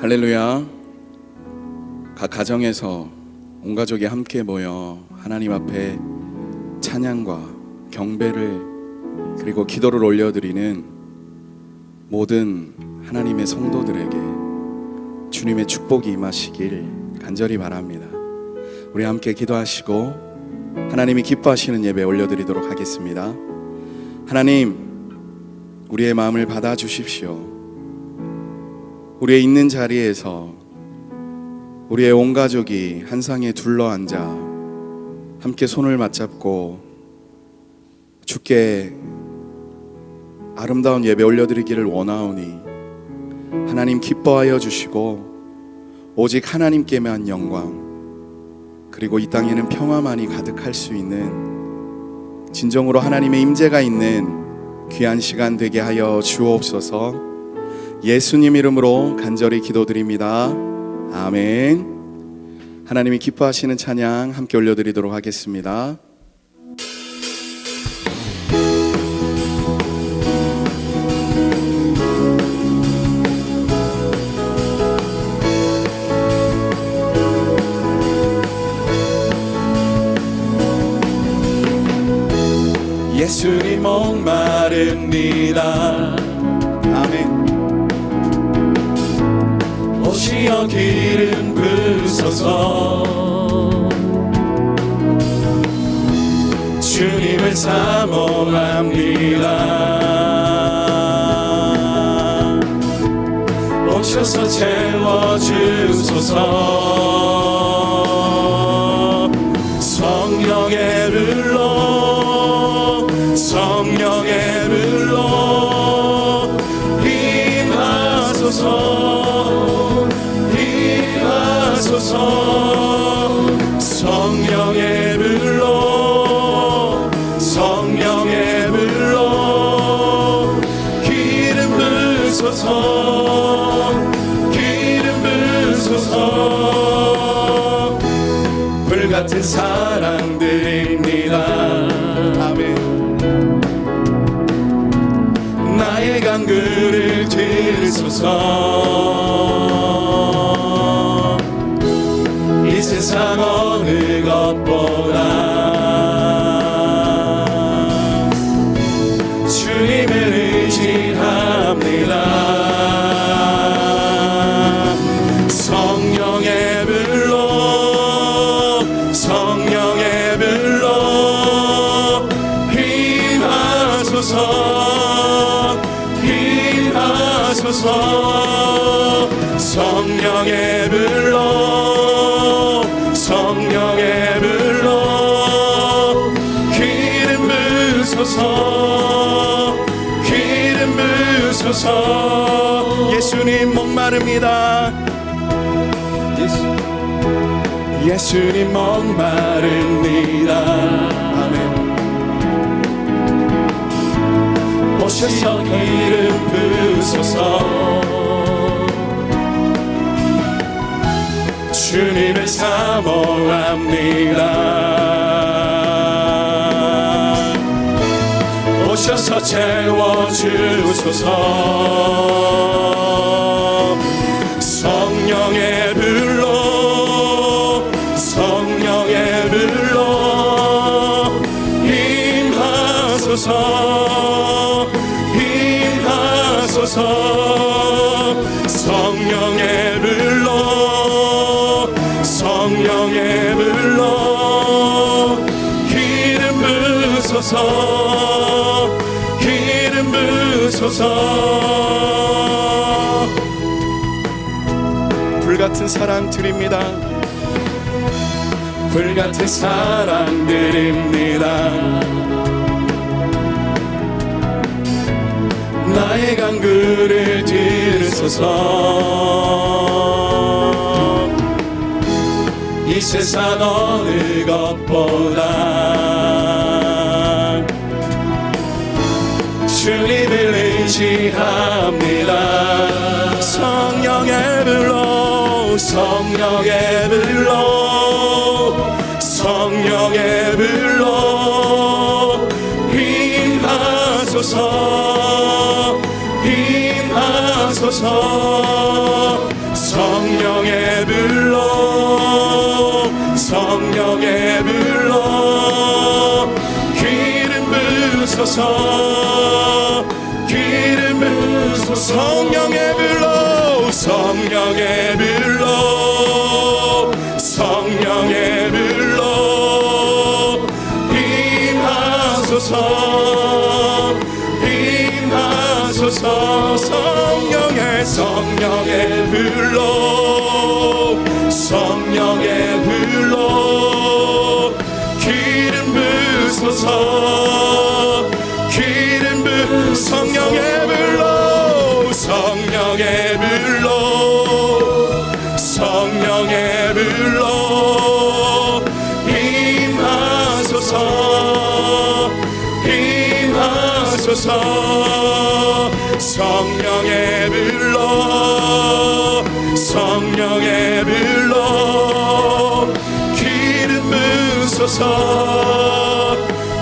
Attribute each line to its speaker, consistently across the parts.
Speaker 1: 할렐루야. 각 가정에서 온 가족이 함께 모여 하나님 앞에 찬양과 경배를 그리고 기도를 올려드리는 모든 하나님의 성도들에게 주님의 축복이 임하시길 간절히 바랍니다. 우리 함께 기도하시고 하나님이 기뻐하시는 예배 올려드리도록 하겠습니다. 하나님, 우리의 마음을 받아주십시오. 우리의 있는 자리에서 우리의 온 가족이 한 상에 둘러앉아 함께 손을 맞잡고 주께 아름다운 예배 올려드리기를 원하오니 하나님 기뻐하여 주시고 오직 하나님께만 영광 그리고 이 땅에는 평화만이 가득할 수 있는 진정으로 하나님의 임재가 있는 귀한 시간 되게 하여 주옵소서. 예수님 이름으로 간절히 기도드립니다. 아멘. 하나님이 기뻐하시는 찬양 함께 올려드리도록 하겠습니다.
Speaker 2: 예수님 목마릅니다.
Speaker 1: 아멘.
Speaker 2: 오시어 기름 부으소서. 주님을 사모합니다. 오셔서 채워주소서. 성령의 불로 성령의 불로 임하소서. 임하소서. 성령의 불로 성령의 불로 기름 부으소서. 기름 부으소서. 불같은 사랑 드립니다.
Speaker 1: 아멘.
Speaker 2: 나의 간구를 들으소서. 이 세상 어느 것보다 주님을 의지합니다. 성령의 불로 성령의 불로 임하소서. 임하소서. 성령의 불로 성령의 불로 기름 부으소서. 기름 부으소서.
Speaker 1: 예수님 목마릅니다.
Speaker 2: 예수님 목마릅니다.
Speaker 1: 아멘.
Speaker 2: 오셔서 기름 부으소서. 주님을 사모합니다. 오셔서 채워주소서. 성령의 불로 성령의 불로 임하소서. 임하소서. 성령의 불로 성령의 불로 기름 부으소서. 기름 부으소서.
Speaker 1: 불같은 사랑 드립니다.
Speaker 2: 불같은 사랑 드립니다. 나의 간구를 들으소서. 이 세상 어느 것보다 주님을 의지합니다. 성령의 불로 성령의 불로 성령의 불로 임하소서. 임하소서. 성령의 불로 성령의 불로 성령의 불로 임하소서 임하소서 성령의 불로 성령의 불로 기름 부소서 기름 부 성령의 불로 성령의 불로 성령의 불로 임하소서 임하소서 성령의 불로 성령의 불로 기름 부소서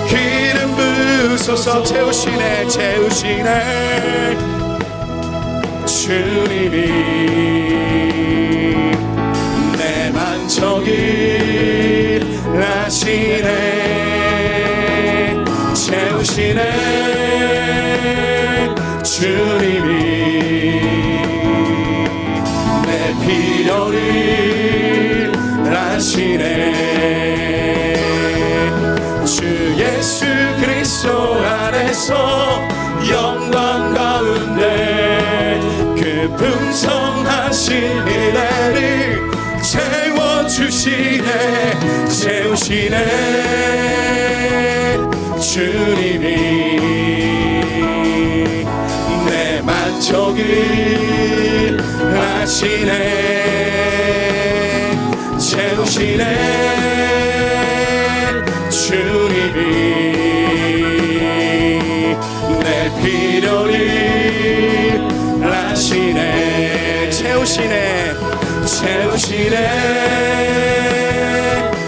Speaker 2: 기름 부소서 채우시네 채우시네 주님이 내 만족을 하시네 채우시네 주님이 내 필요를 아시네 주 예수 그리스도 안에서 영광 가운데 그 풍성하신 은혜를 채워주시네 채우시네 주님이 내 만족을 하시네 채우시네 주님이 내 필요를 아시네 채우시네 채우시네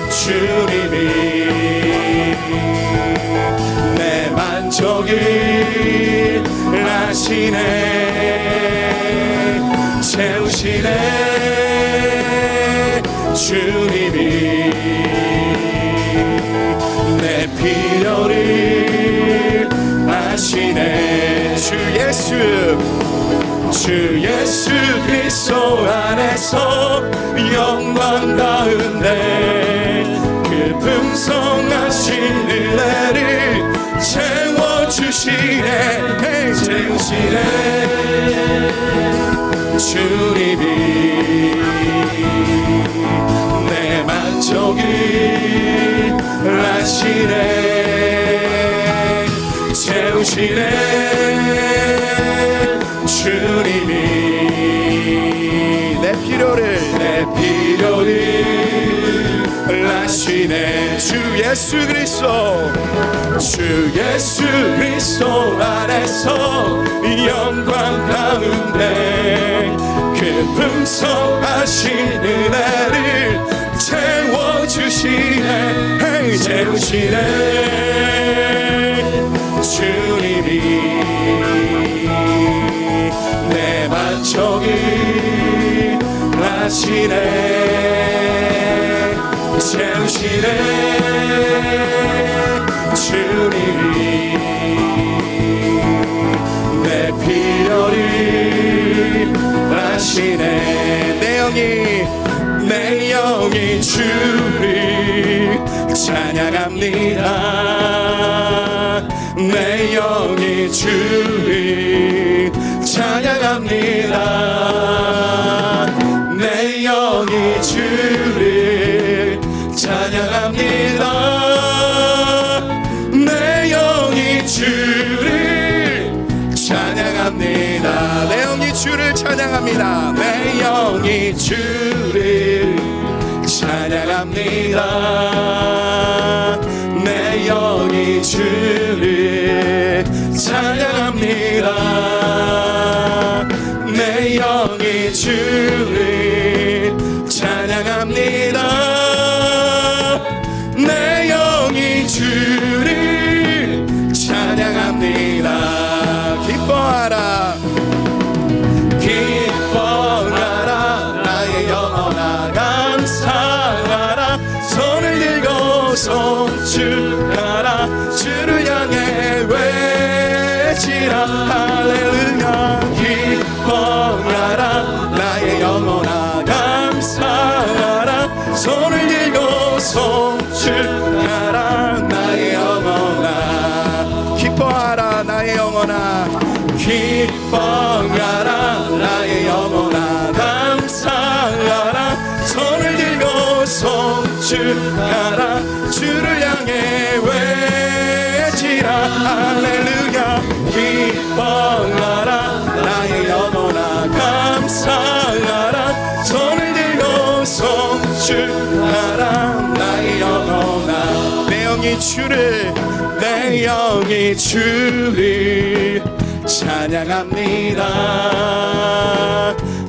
Speaker 2: 주님이 내 만족을 아시네 채우시네 주님이 내 필요를 아시네 주 예수 그리스도 안에서 영광 가운데 그 풍성하신 은혜를 채워주시네 채우시네 주님이 내 만족을 아시네 채우시네 주님이 내 필요를 아시네 주 예수 그리스도 안에서 영광 가운데 그 풍성하신 은혜를 채워주시네 채우시네 주님이 내 만족을 아시네 채우시네 주님이 내 필요를 아시네 내 영이 주를 찬양합니다 내 영이 주를 찬양합니다 내 영이 주를 찬양합니다 내 영이 주를 찬양합니다 내 영이 주를 찬양합니다 내 영이 주를 찬양합니다 내 영이 주를 찬양합니다 내 영이 주를 찬양합니다 내 영이 주를 찬양합니다 기뻐하라 나의 영혼아 감사하라 손을 들고 송축하라 주를 향해 외치라 할렐루야 송축하라 주를 향해 외치라 할렐루야 기뻐하라 나의 영혼아 감사하라 손을 들고 송축하라 나의 영혼아 내 영이 주를 찬양합니다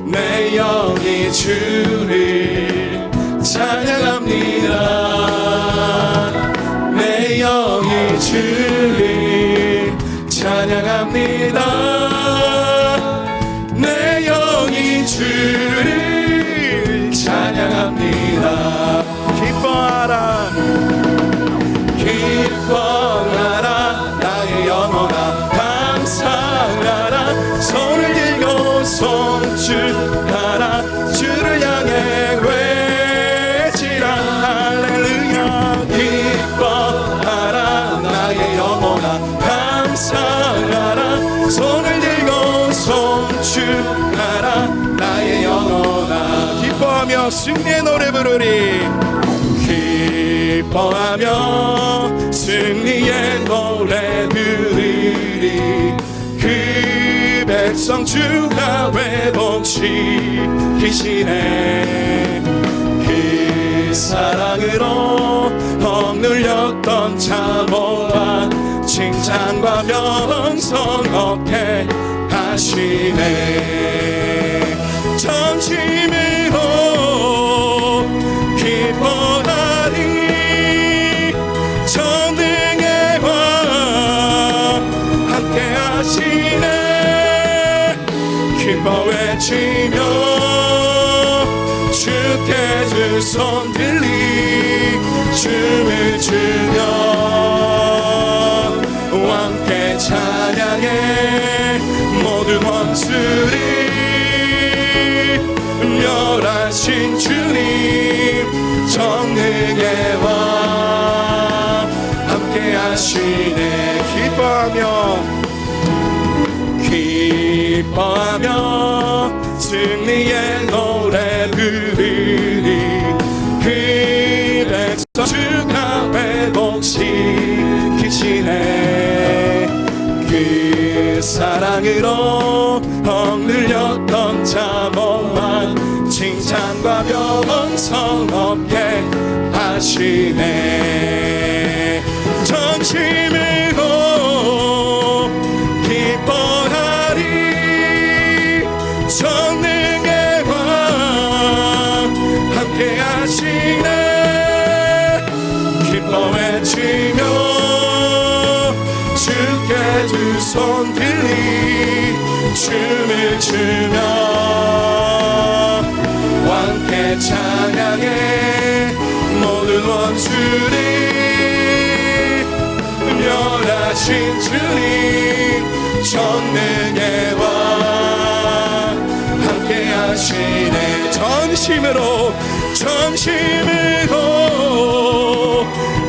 Speaker 2: 내 영이 주를 찬양합니다 내 영이 주를 찬양합니다 내 영이 주를 찬양합니다 기뻐하라 나의 영혼아 감사하라 손을 들고 송축하라 주를 향해 외치라 할렐루야 기뻐하라 나의 영혼아 감사하라 손을 들고 송축하라 나의 영혼아 기뻐하며 승리의 노래 부르리 기뻐하며 승리의 노래 부르리 그 백성 주가 회복시키시네 그 사랑으로 억눌렸던 자모와 칭찬과 명성 얻게 하시네 전심으로 기뻐하리 전능의 왕 함께 하시네 기뻐 외치며 주께 두 손 들리 춤을 추며 왕께 찬양해 모든 원수를 멸하신 주님 전능의 왕 함께 하시네 기뻐하며 승리의 노래 부르리 그 백성 주가 회복시키시네 그 사랑으로 억눌렸던 자몽만 칭찬과 명성 얻게 하시네 전심으로 기뻐하리 전능의 왕 함께 하시네 기뻐 외치며 주께 두 손 들리 춤을 추며 왕께 찬양해 모든 원수를 멸하신 주님 전능의 왕 함께 하시네 전심으로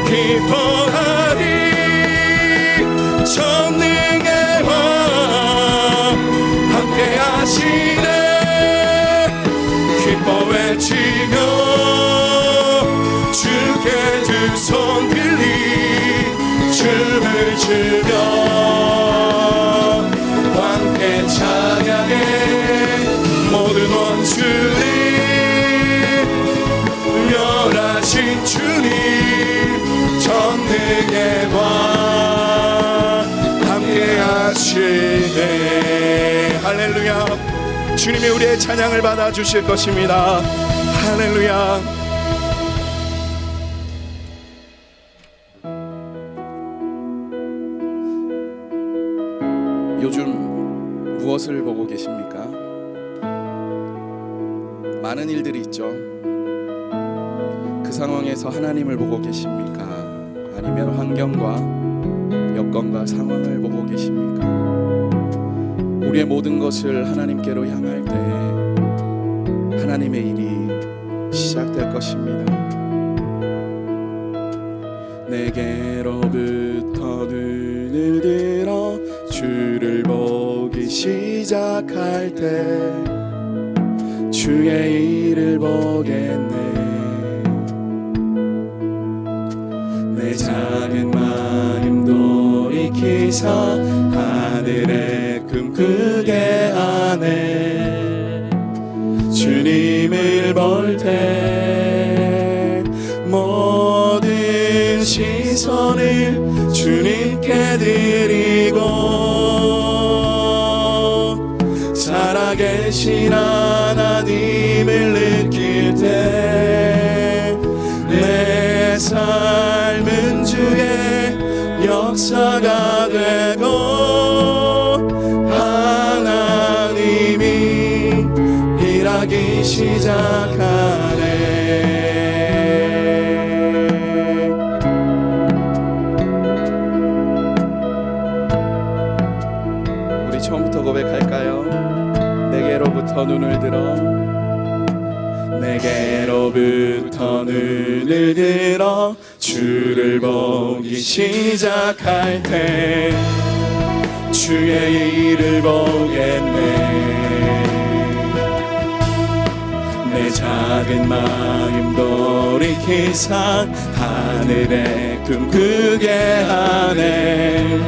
Speaker 2: 기뻐하리 전능의 왕 함께 하시네 기뻐 외치며 주께 두 손 들리 춤을 추며 왕께 찬양해 모든 원수를 멸하신 주님 전능의 왕 함께 하시네 할렐루야 주님이 우리의 찬양을 받아주실 것입니다 할렐루야 요즘 무엇을 보고 계십니까? 많은 일들이 있죠. 그 상황에서 하나님을 보고 계십니까? 아니면 환경과 여건과 상황을 보고 계십니까? 우리의 모든 것을 하나님께로 향할 때 하나님의 일이 시작될 것입니다. 내게로부터 눈을 들어 주를 보기 시작할 때 주의 일을 보겠네 시사 하늘의 꿈꾸게 하네. 주님을 볼 때 모든 시선을 주님께 드리고 살아계신 하나님을 느낄 때 내 삶은 주의 역사가 되고 하나님이 일하기 시작하네. 우리 처음부터 고백할까요? 내게로부터 눈을 들어 내게로부터 눈을 들어 주를 보기 시작할 때 주의 일을 보겠네. 내 작은 마음 돌이키사 하늘의 꿈꾸게 하네.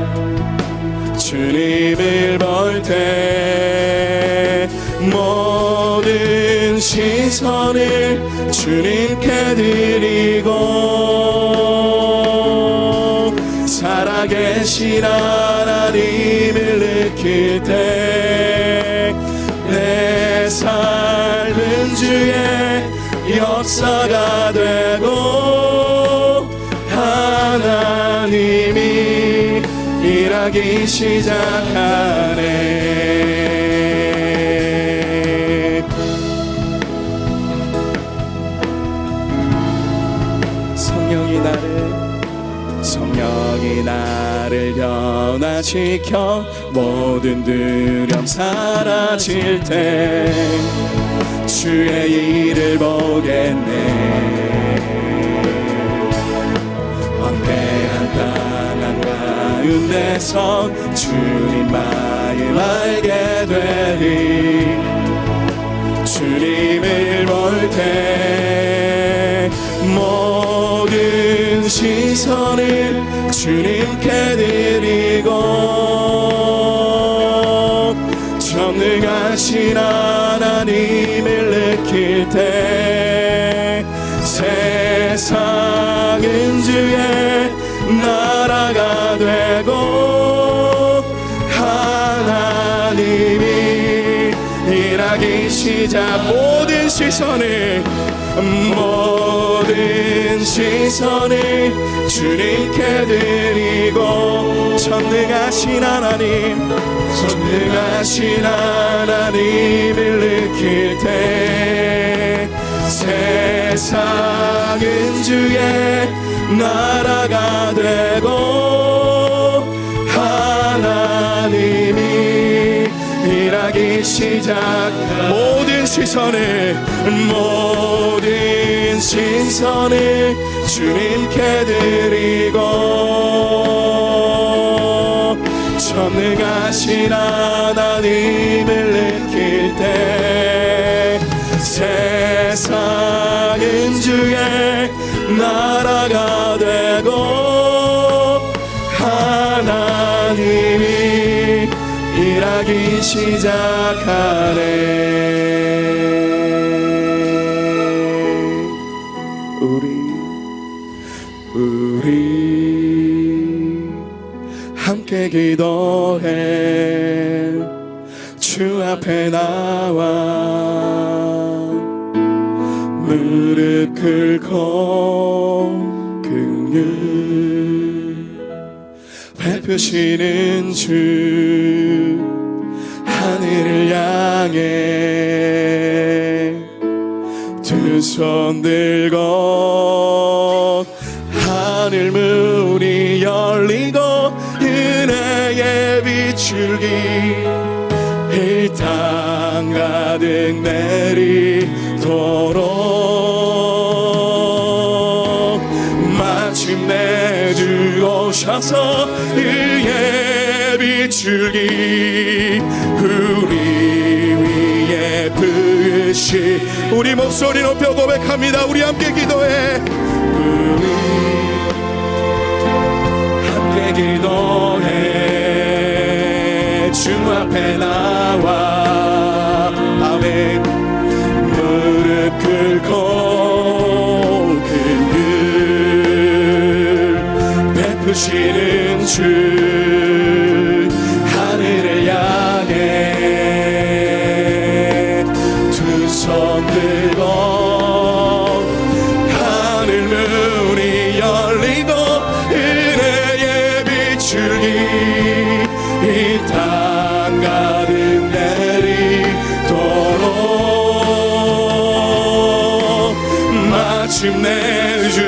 Speaker 2: 주님을 볼 때 모든 시선을 주님께 드리고 살아계신 하나님을 느낄 때 내 삶은 주의 역사가 되고 하나님이 일하기 시작하네. 성령이 나를 변화시켜 모든 두려움 사라질 때 주의 일을 보겠네. 황폐한 땅 가운데서 주님 마음 알게 되리. 주님을 볼 때 모든 시선을 주님께 드리고 전능하신 하나님을 느낄 때 세상은 주의 나라가 되고 하나님이 일하기 시작. 모든 시선을 주님께 드리고 전능하신 하나님을 느낄 때 세상은 주의 나라가 되고 하나님이 일하기 시작. 모든 시선을 주님께 드리고 전능하신 하나님을 느낄 때 세상은 주의 나라가 되고 하나님이 일하기 시작하네. 우리 함께 기도해. 주 앞에 나와 무릎 꿇고 긍휼 베푸시는 주 하늘을 향해 두 손 들고 하늘 문이 열리고 은혜의 비출기 이 땅 가득 내리도록 마침내 주 오셔서 의의 비출기 우리 위에 부으시. 우리 목소리 높여 고백합니다. 우리 함께 기도해. 우리 함께 기도해. 주 앞에 나와 아멘 무릎 꿇고 그 베푸시는 주 하늘을 향해 두 손 들고 하늘 문이 열리고 은혜의 비출기 이 땅 가득 내리도록 마침내 주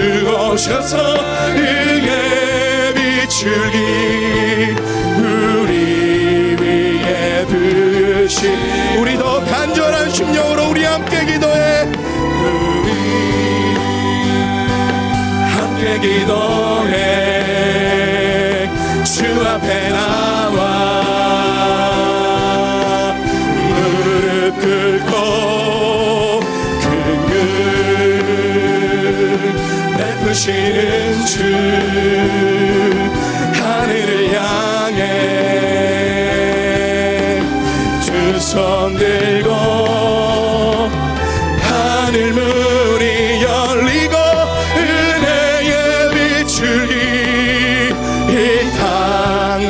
Speaker 2: 오셔서 비출기 우리 위에 부으신 우리 더 간절한 심령으로 우리 함께 기도해 우리 함께 기도해 주 앞에 나와 무릎 꿇고 긍휼 베푸시는 주 하늘을 향해 두 손 들고 하늘 문이 열리고 은혜의 비출기 이 땅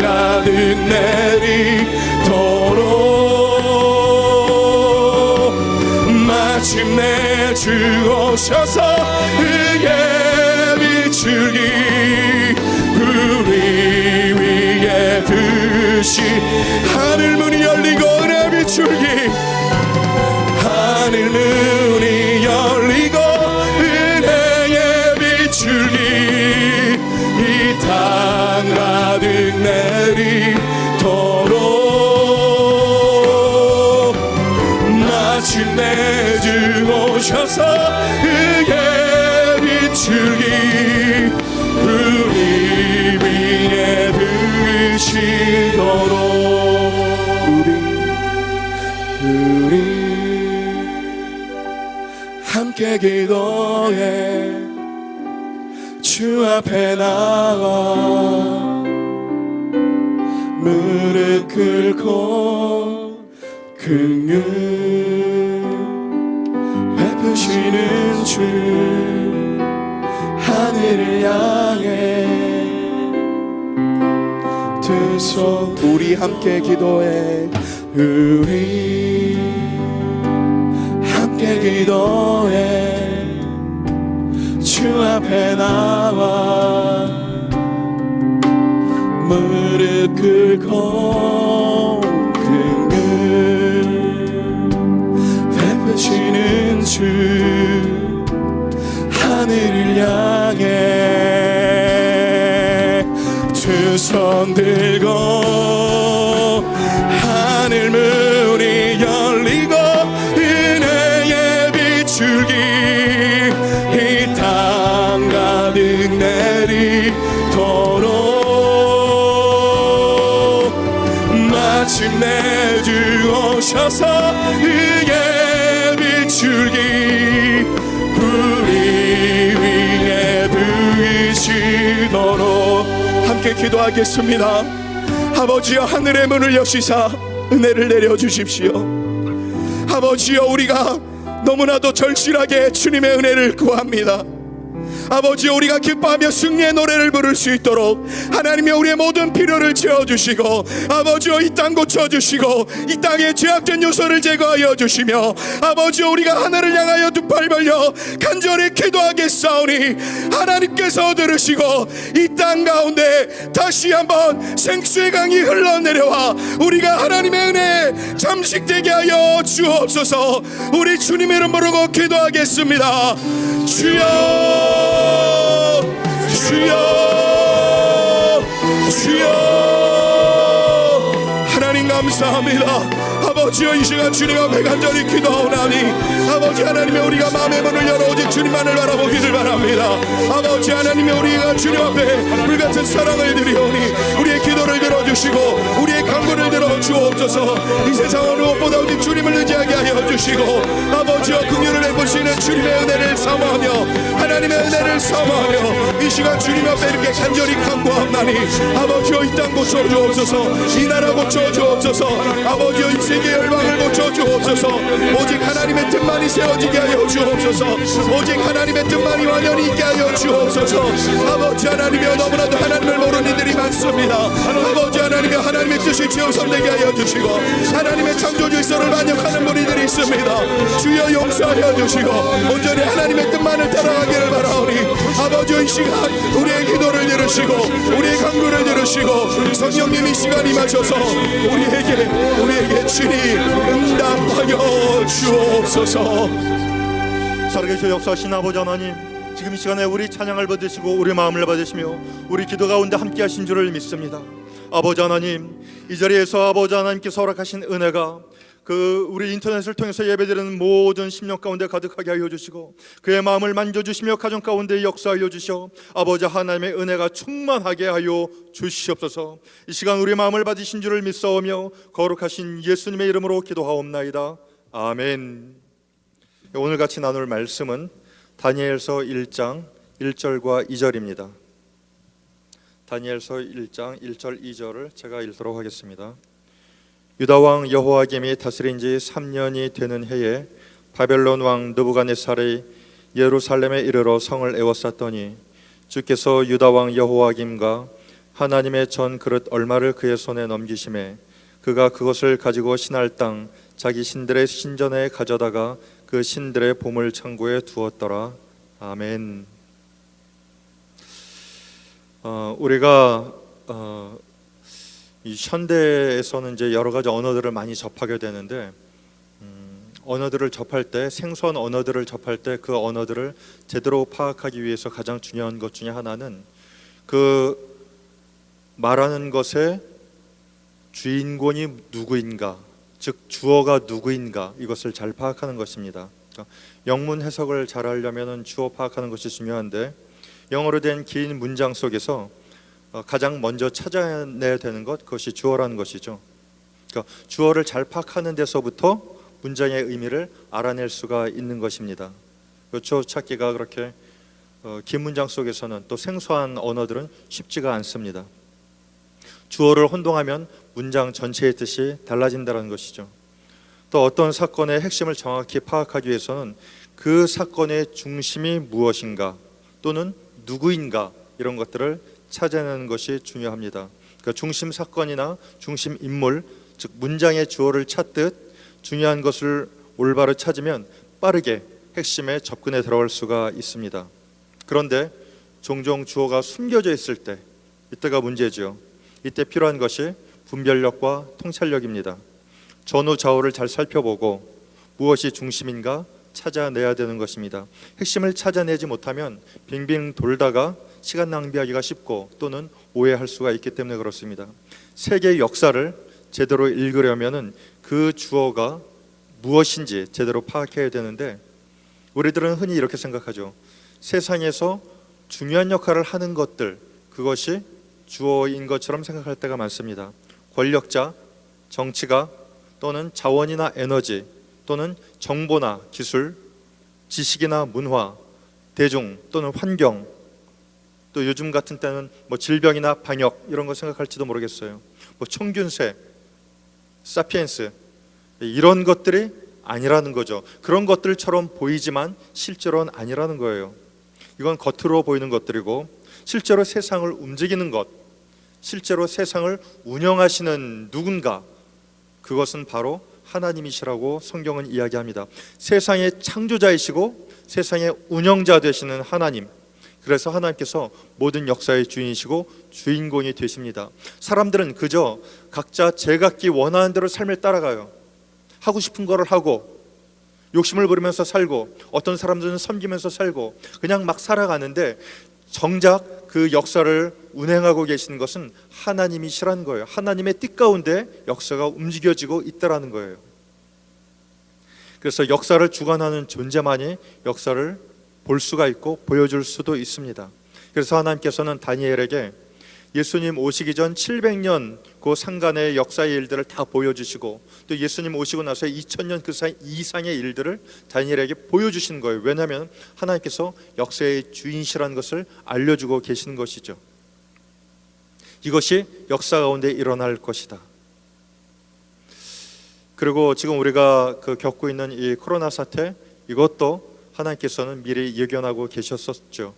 Speaker 2: 가득 내리도록 마침내 주 오셔서 의의 비출기 우리 위에 드시 하늘 문이 열리고 은혜 비출기 하늘 문이 열리고 은혜의 비출기 이 땅 가득 내리도록 마침내 주 오셔서 의의 비출기 우리 위에 부으시도록 우리 함께 기도해 주 앞에 나와 무릎 꿇고 긍휼 베푸시는 주 하늘을 향해 두 손 우리 함께 기도해 우리 함께 기도해 주 앞에 나와 무릎 꿇고 긍휼 베푸시는 주 하늘을 향해 두 손 들고 하늘 문이 열리고 은혜의 비출기 이 땅 가득 내리도록 마침내 주 오셔서 의의 비출기 우리 위에 부으시도록 함께 기도하겠습니다. 아버지여 하늘의 문을 여시사 은혜를 내려주십시오. 아버지여 우리가 너무나도 절실하게 주님의 은혜를 구합니다. 아버지여 우리가 기뻐하며 승리의 노래를 부를 수 있도록 하나님이 우리의 모든 필요를 채워주시고 아버지여 이 땅 고쳐주시고 이 땅의 죄악된 요소를 제거하여 주시며 아버지여 우리가 하늘을 향하여 두 팔 벌려 간절히 기도하겠사오니 하나님께서 들으시고 이 땅 가운데 다시 한번 생수의 강이 흘러내려와 우리가 하나님의 은혜에 잠식되게 하여 주옵소서. 우리 주님의 이름으로 기도하겠습니다. 주여 주여 주여 하나님 감사합니다. 아버지여 이 시간 주님 앞에 간절히 기도하오나니 아버지 하나님의 우리가 마음의 문을 열어 오직 주님만을 바라보기를 바랍니다. 아버지 하나님의 우리가 주님 앞에 불같은 사랑을 드리오니 우리의 기도를 들어주시고 우리의 간구를 들어주옵소서. 이 세상은 무엇보다 오직 주님을 의지하게 하여 주시고 아버지여 긍휼을 베푸시는 주님의 은혜를 사모하며 하나님의 은혜를 사모하며 이 시간 주님 앞에 이렇게 간절히 간구합나니 아버지여 이 땅 고쳐주옵소서, 이 나라 고쳐주옵소서, 아버지여 이 세계 열방을 고쳐주옵소서. 오직 하나님의 뜻만이 세워지게 하여 주옵소서. 오직 하나님의 뜻만이 완전히 있게 하여 주옵소서. 아버지 하나님이여 너무나도 하나님을 모르는 이들이 많습니다. 아버지 하나님이여 하나님의 뜻이 최우선되게 하여 주시고 하나님의 창조주의서를 반역하는 무리들이 있습니다. 주여 용서하여 주시고 온전히 하나님의 뜻만을 따라가기를 바라오니 아버지 이 시간 우리의 기도를 들으시고 우리의 간구를 들으시고 성령님 이 시간 임하셔서 우리에게 친히 응답하여 주옵소서.
Speaker 3: 살아계셔 역사하신 아버지 하나님, 지금 이 시간에 우리 찬양을 받으시고 우리 마음을 받으시며 우리 기도 가운데 함께 하신 줄을 믿습니다. 아버지 하나님, 이 자리에서 아버지 하나님께서 허락하신 은혜가 우리 인터넷을 통해서 예배드리는 모든 심령 가운데 가득하게 하여 주시고 그의 마음을 만져주시며 가정 가운데 역사하여 주셔 아버지 하나님의 은혜가 충만하게 하여 주시옵소서. 이 시간 우리 마음을 받으신 줄을 믿사오며 거룩하신 예수님의 이름으로 기도하옵나이다. 아멘. 오늘 같이 나눌 말씀은 다니엘서 1장 1절과 2절입니다. 다니엘서 1장 1절 2절을 제가 읽도록 하겠습니다. 유다 왕 여호야김이 다스린 지 3년이 되는 해에 바벨론 왕 느부갓네살이 예루살렘에 이르러 성을 에워쌌더니 주께서 유다 왕 여호야김과 하나님의 전 그릇 얼마를 그의 손에 넘기심에 그가 그것을 가지고 신할 땅 자기 신들의 신전에 가져다가 그 신들의 보물 창고에 두었더라. 아멘. 우리가 이 현대에서는 이제 여러 가지 언어들을 많이 접하게 되는데 언어들을 접할 때, 생소한 언어들을 접할 때 그 언어들을 제대로 파악하기 위해서 가장 중요한 것 중에 하나는 그 말하는 것의 주인공이 누구인가, 즉 주어가 누구인가, 이것을 잘 파악하는 것입니다. 그러니까 영문 해석을 잘 하려면 주어 파악하는 것이 중요한데 영어로 된 긴 문장 속에서 가장 먼저 찾아내야 되는 것, 그것이 주어라는 것이죠. 그러니까 주어를 잘 파악하는 데서부터 문장의 의미를 알아낼 수가 있는 것입니다. 주어 찾기가 그렇게 긴 문장 속에서는 또 생소한 언어들은 쉽지가 않습니다. 주어를 혼동하면 문장 전체의 뜻이 달라진다는 것이죠. 또 어떤 사건의 핵심을 정확히 파악하기 위해서는 그 사건의 중심이 무엇인가 또는 누구인가 이런 것들을 찾아내는 것이 중요합니다. 그러니까 중심 사건이나 중심 인물, 즉 문장의 주어를 찾듯 중요한 것을 올바로 찾으면 빠르게 핵심에 접근해 들어갈 수가 있습니다. 그런데 종종 주어가 숨겨져 있을 때, 이때가 문제죠. 이때 필요한 것이 분별력과 통찰력입니다. 전후 좌우를 잘 살펴보고 무엇이 중심인가 찾아내야 되는 것입니다. 핵심을 찾아내지 못하면 빙빙 돌다가 시간 낭비하기가 쉽고 또는 오해할 수가 있기 때문에 그렇습니다. 세계의 역사를 제대로 읽으려면 그 주어가 무엇인지 제대로 파악해야 되는데 우리들은 흔히 이렇게 생각하죠. 세상에서 중요한 역할을 하는 것들, 그것이 주어인 것처럼 생각할 때가 많습니다. 권력자, 정치가 또는 자원이나 에너지 또는 정보나 기술, 지식이나 문화, 대중 또는 환경, 또 요즘 같은 때는 질병이나 방역 이런 거 생각할지도 모르겠어요. 총균세, 사피엔스 이런 것들이 아니라는 거죠. 그런 것들처럼 보이지만 실제로는 아니라는 거예요. 이건 겉으로 보이는 것들이고 실제로 세상을 움직이는 것, 실제로 세상을 운영하시는 누군가, 그것은 바로 하나님이시라고 성경은 이야기합니다. 세상의 창조자이시고 세상의 운영자 되시는 하나님, 그래서 하나님께서 모든 역사의 주인이시고 주인공이 되십니다. 사람들은 그저 각자 제각기 원하는 대로 삶을 따라가요. 하고 싶은 거를 하고 욕심을 부리면서 살고 어떤 사람들은 섬기면서 살고 그냥 막 살아가는데 정작 그 역사를 운행하고 계시는 것은 하나님이시라는 거예요. 하나님의 뜻 가운데 역사가 움직여지고 있다라는 거예요. 그래서 역사를 주관하는 존재만이 역사를 볼 수가 있고 보여줄 수도 있습니다. 그래서 하나님께서는 다니엘에게 예수님 오시기 전 700년 그 상간의 역사의 일들을 다 보여주시고, 또 예수님 오시고 나서 2000년 그 사이 이상의 일들을 다니엘에게 보여주신 거예요. 왜냐하면 하나님께서 역사의 주인이시라는 것을 알려주고 계시는 것이죠. 이것이 역사 가운데 일어날 것이다. 그리고 지금 우리가 겪고 있는 이 코로나 사태, 이것도 하나님께서는 미리 예견하고 계셨었죠.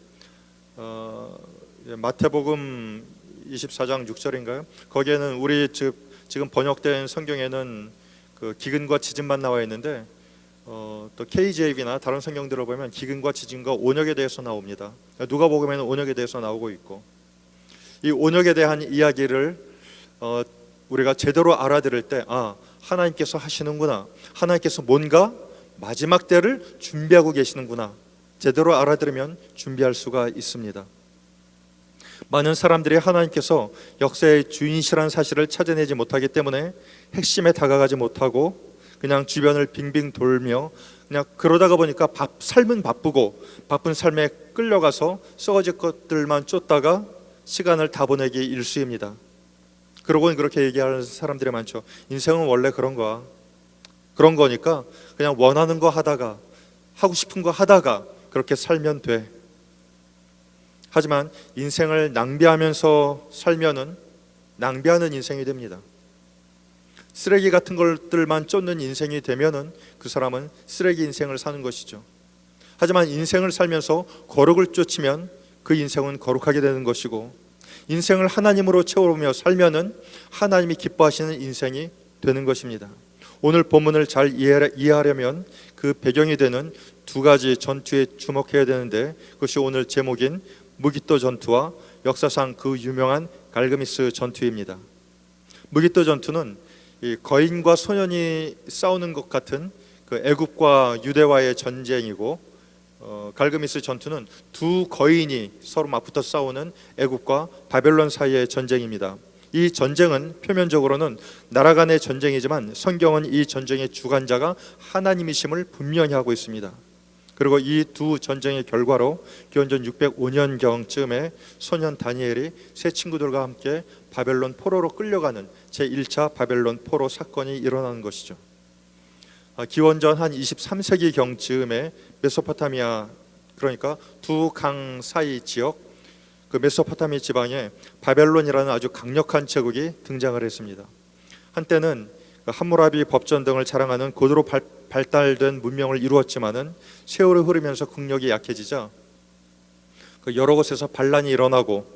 Speaker 3: 마태복음 24장 6절인가요? 거기에는 우리 지금 번역된 성경에는 그 기근과 지진만 나와 있는데, 또 KJV나 다른 성경들을 보면 기근과 지진과 온역에 대해서 나옵니다. 누가복음에는 온역에 대해서 나오고 있고, 이 온역에 대한 이야기를 우리가 제대로 알아들을 때, 하나님께서 하시는구나, 하나님께서 뭔가 마지막 때를 준비하고 계시는구나, 제대로 알아들으면 준비할 수가 있습니다. 많은 사람들이 하나님께서 역사의 주인이시라는 사실을 찾아내지 못하기 때문에 핵심에 다가가지 못하고 그냥 주변을 빙빙 돌며 그냥 그러다가 보니까 삶은 바쁘고 바쁜 삶에 끌려가서 썩어질 것들만 쫓다가 시간을 다 보내기 일쑤입니다. 그러고는 그렇게 얘기하는 사람들이 많죠. 인생은 원래 그런 거니까 그냥 원하는 거 하다가, 하고 싶은 거 하다가 그렇게 살면 돼. 하지만 인생을 낭비하면서 살면은 낭비하는 인생이 됩니다. 쓰레기 같은 것들만 쫓는 인생이 되면은 그 사람은 쓰레기 인생을 사는 것이죠. 하지만 인생을 살면서 거룩을 쫓으면 그 인생은 거룩하게 되는 것이고, 인생을 하나님으로 채우며 살면은 하나님이 기뻐하시는 인생이 되는 것입니다. 오늘 본문을 잘 이해하려면 그 배경이 되는 두 가지 전투에 주목해야 되는데, 그것이 오늘 제목인 무기토 전투와 역사상 그 유명한 갈그미스 전투입니다. 무기토 전투는 이 거인과 소년이 싸우는 것 같은 그 애굽과 유대와의 전쟁이고, 갈그미스 전투는 두 거인이 서로 맞붙어 싸우는 애굽과 바벨론 사이의 전쟁입니다. 이 전쟁은 표면적으로는 나라 간의 전쟁이지만 성경은 이 전쟁의 주관자가 하나님이심을 분명히 하고 있습니다. 그리고 이 두 전쟁의 결과로 기원전 605년경쯤에 소년 다니엘이 세 친구들과 함께 바벨론 포로로 끌려가는 제1차 바벨론 포로 사건이 일어나는 것이죠. 기원전 한 23세기경쯤에 메소포타미아, 그러니까 두 강 사이 지역, 그 메소포타미아 지방에 바벨론이라는 아주 강력한 제국이 등장을 했습니다. 한때는 함무라비 법전 등을 자랑하는 고도로 발달된 문명을 이루었지만은 세월이 흐르면서 국력이 약해지자 여러 곳에서 반란이 일어나고,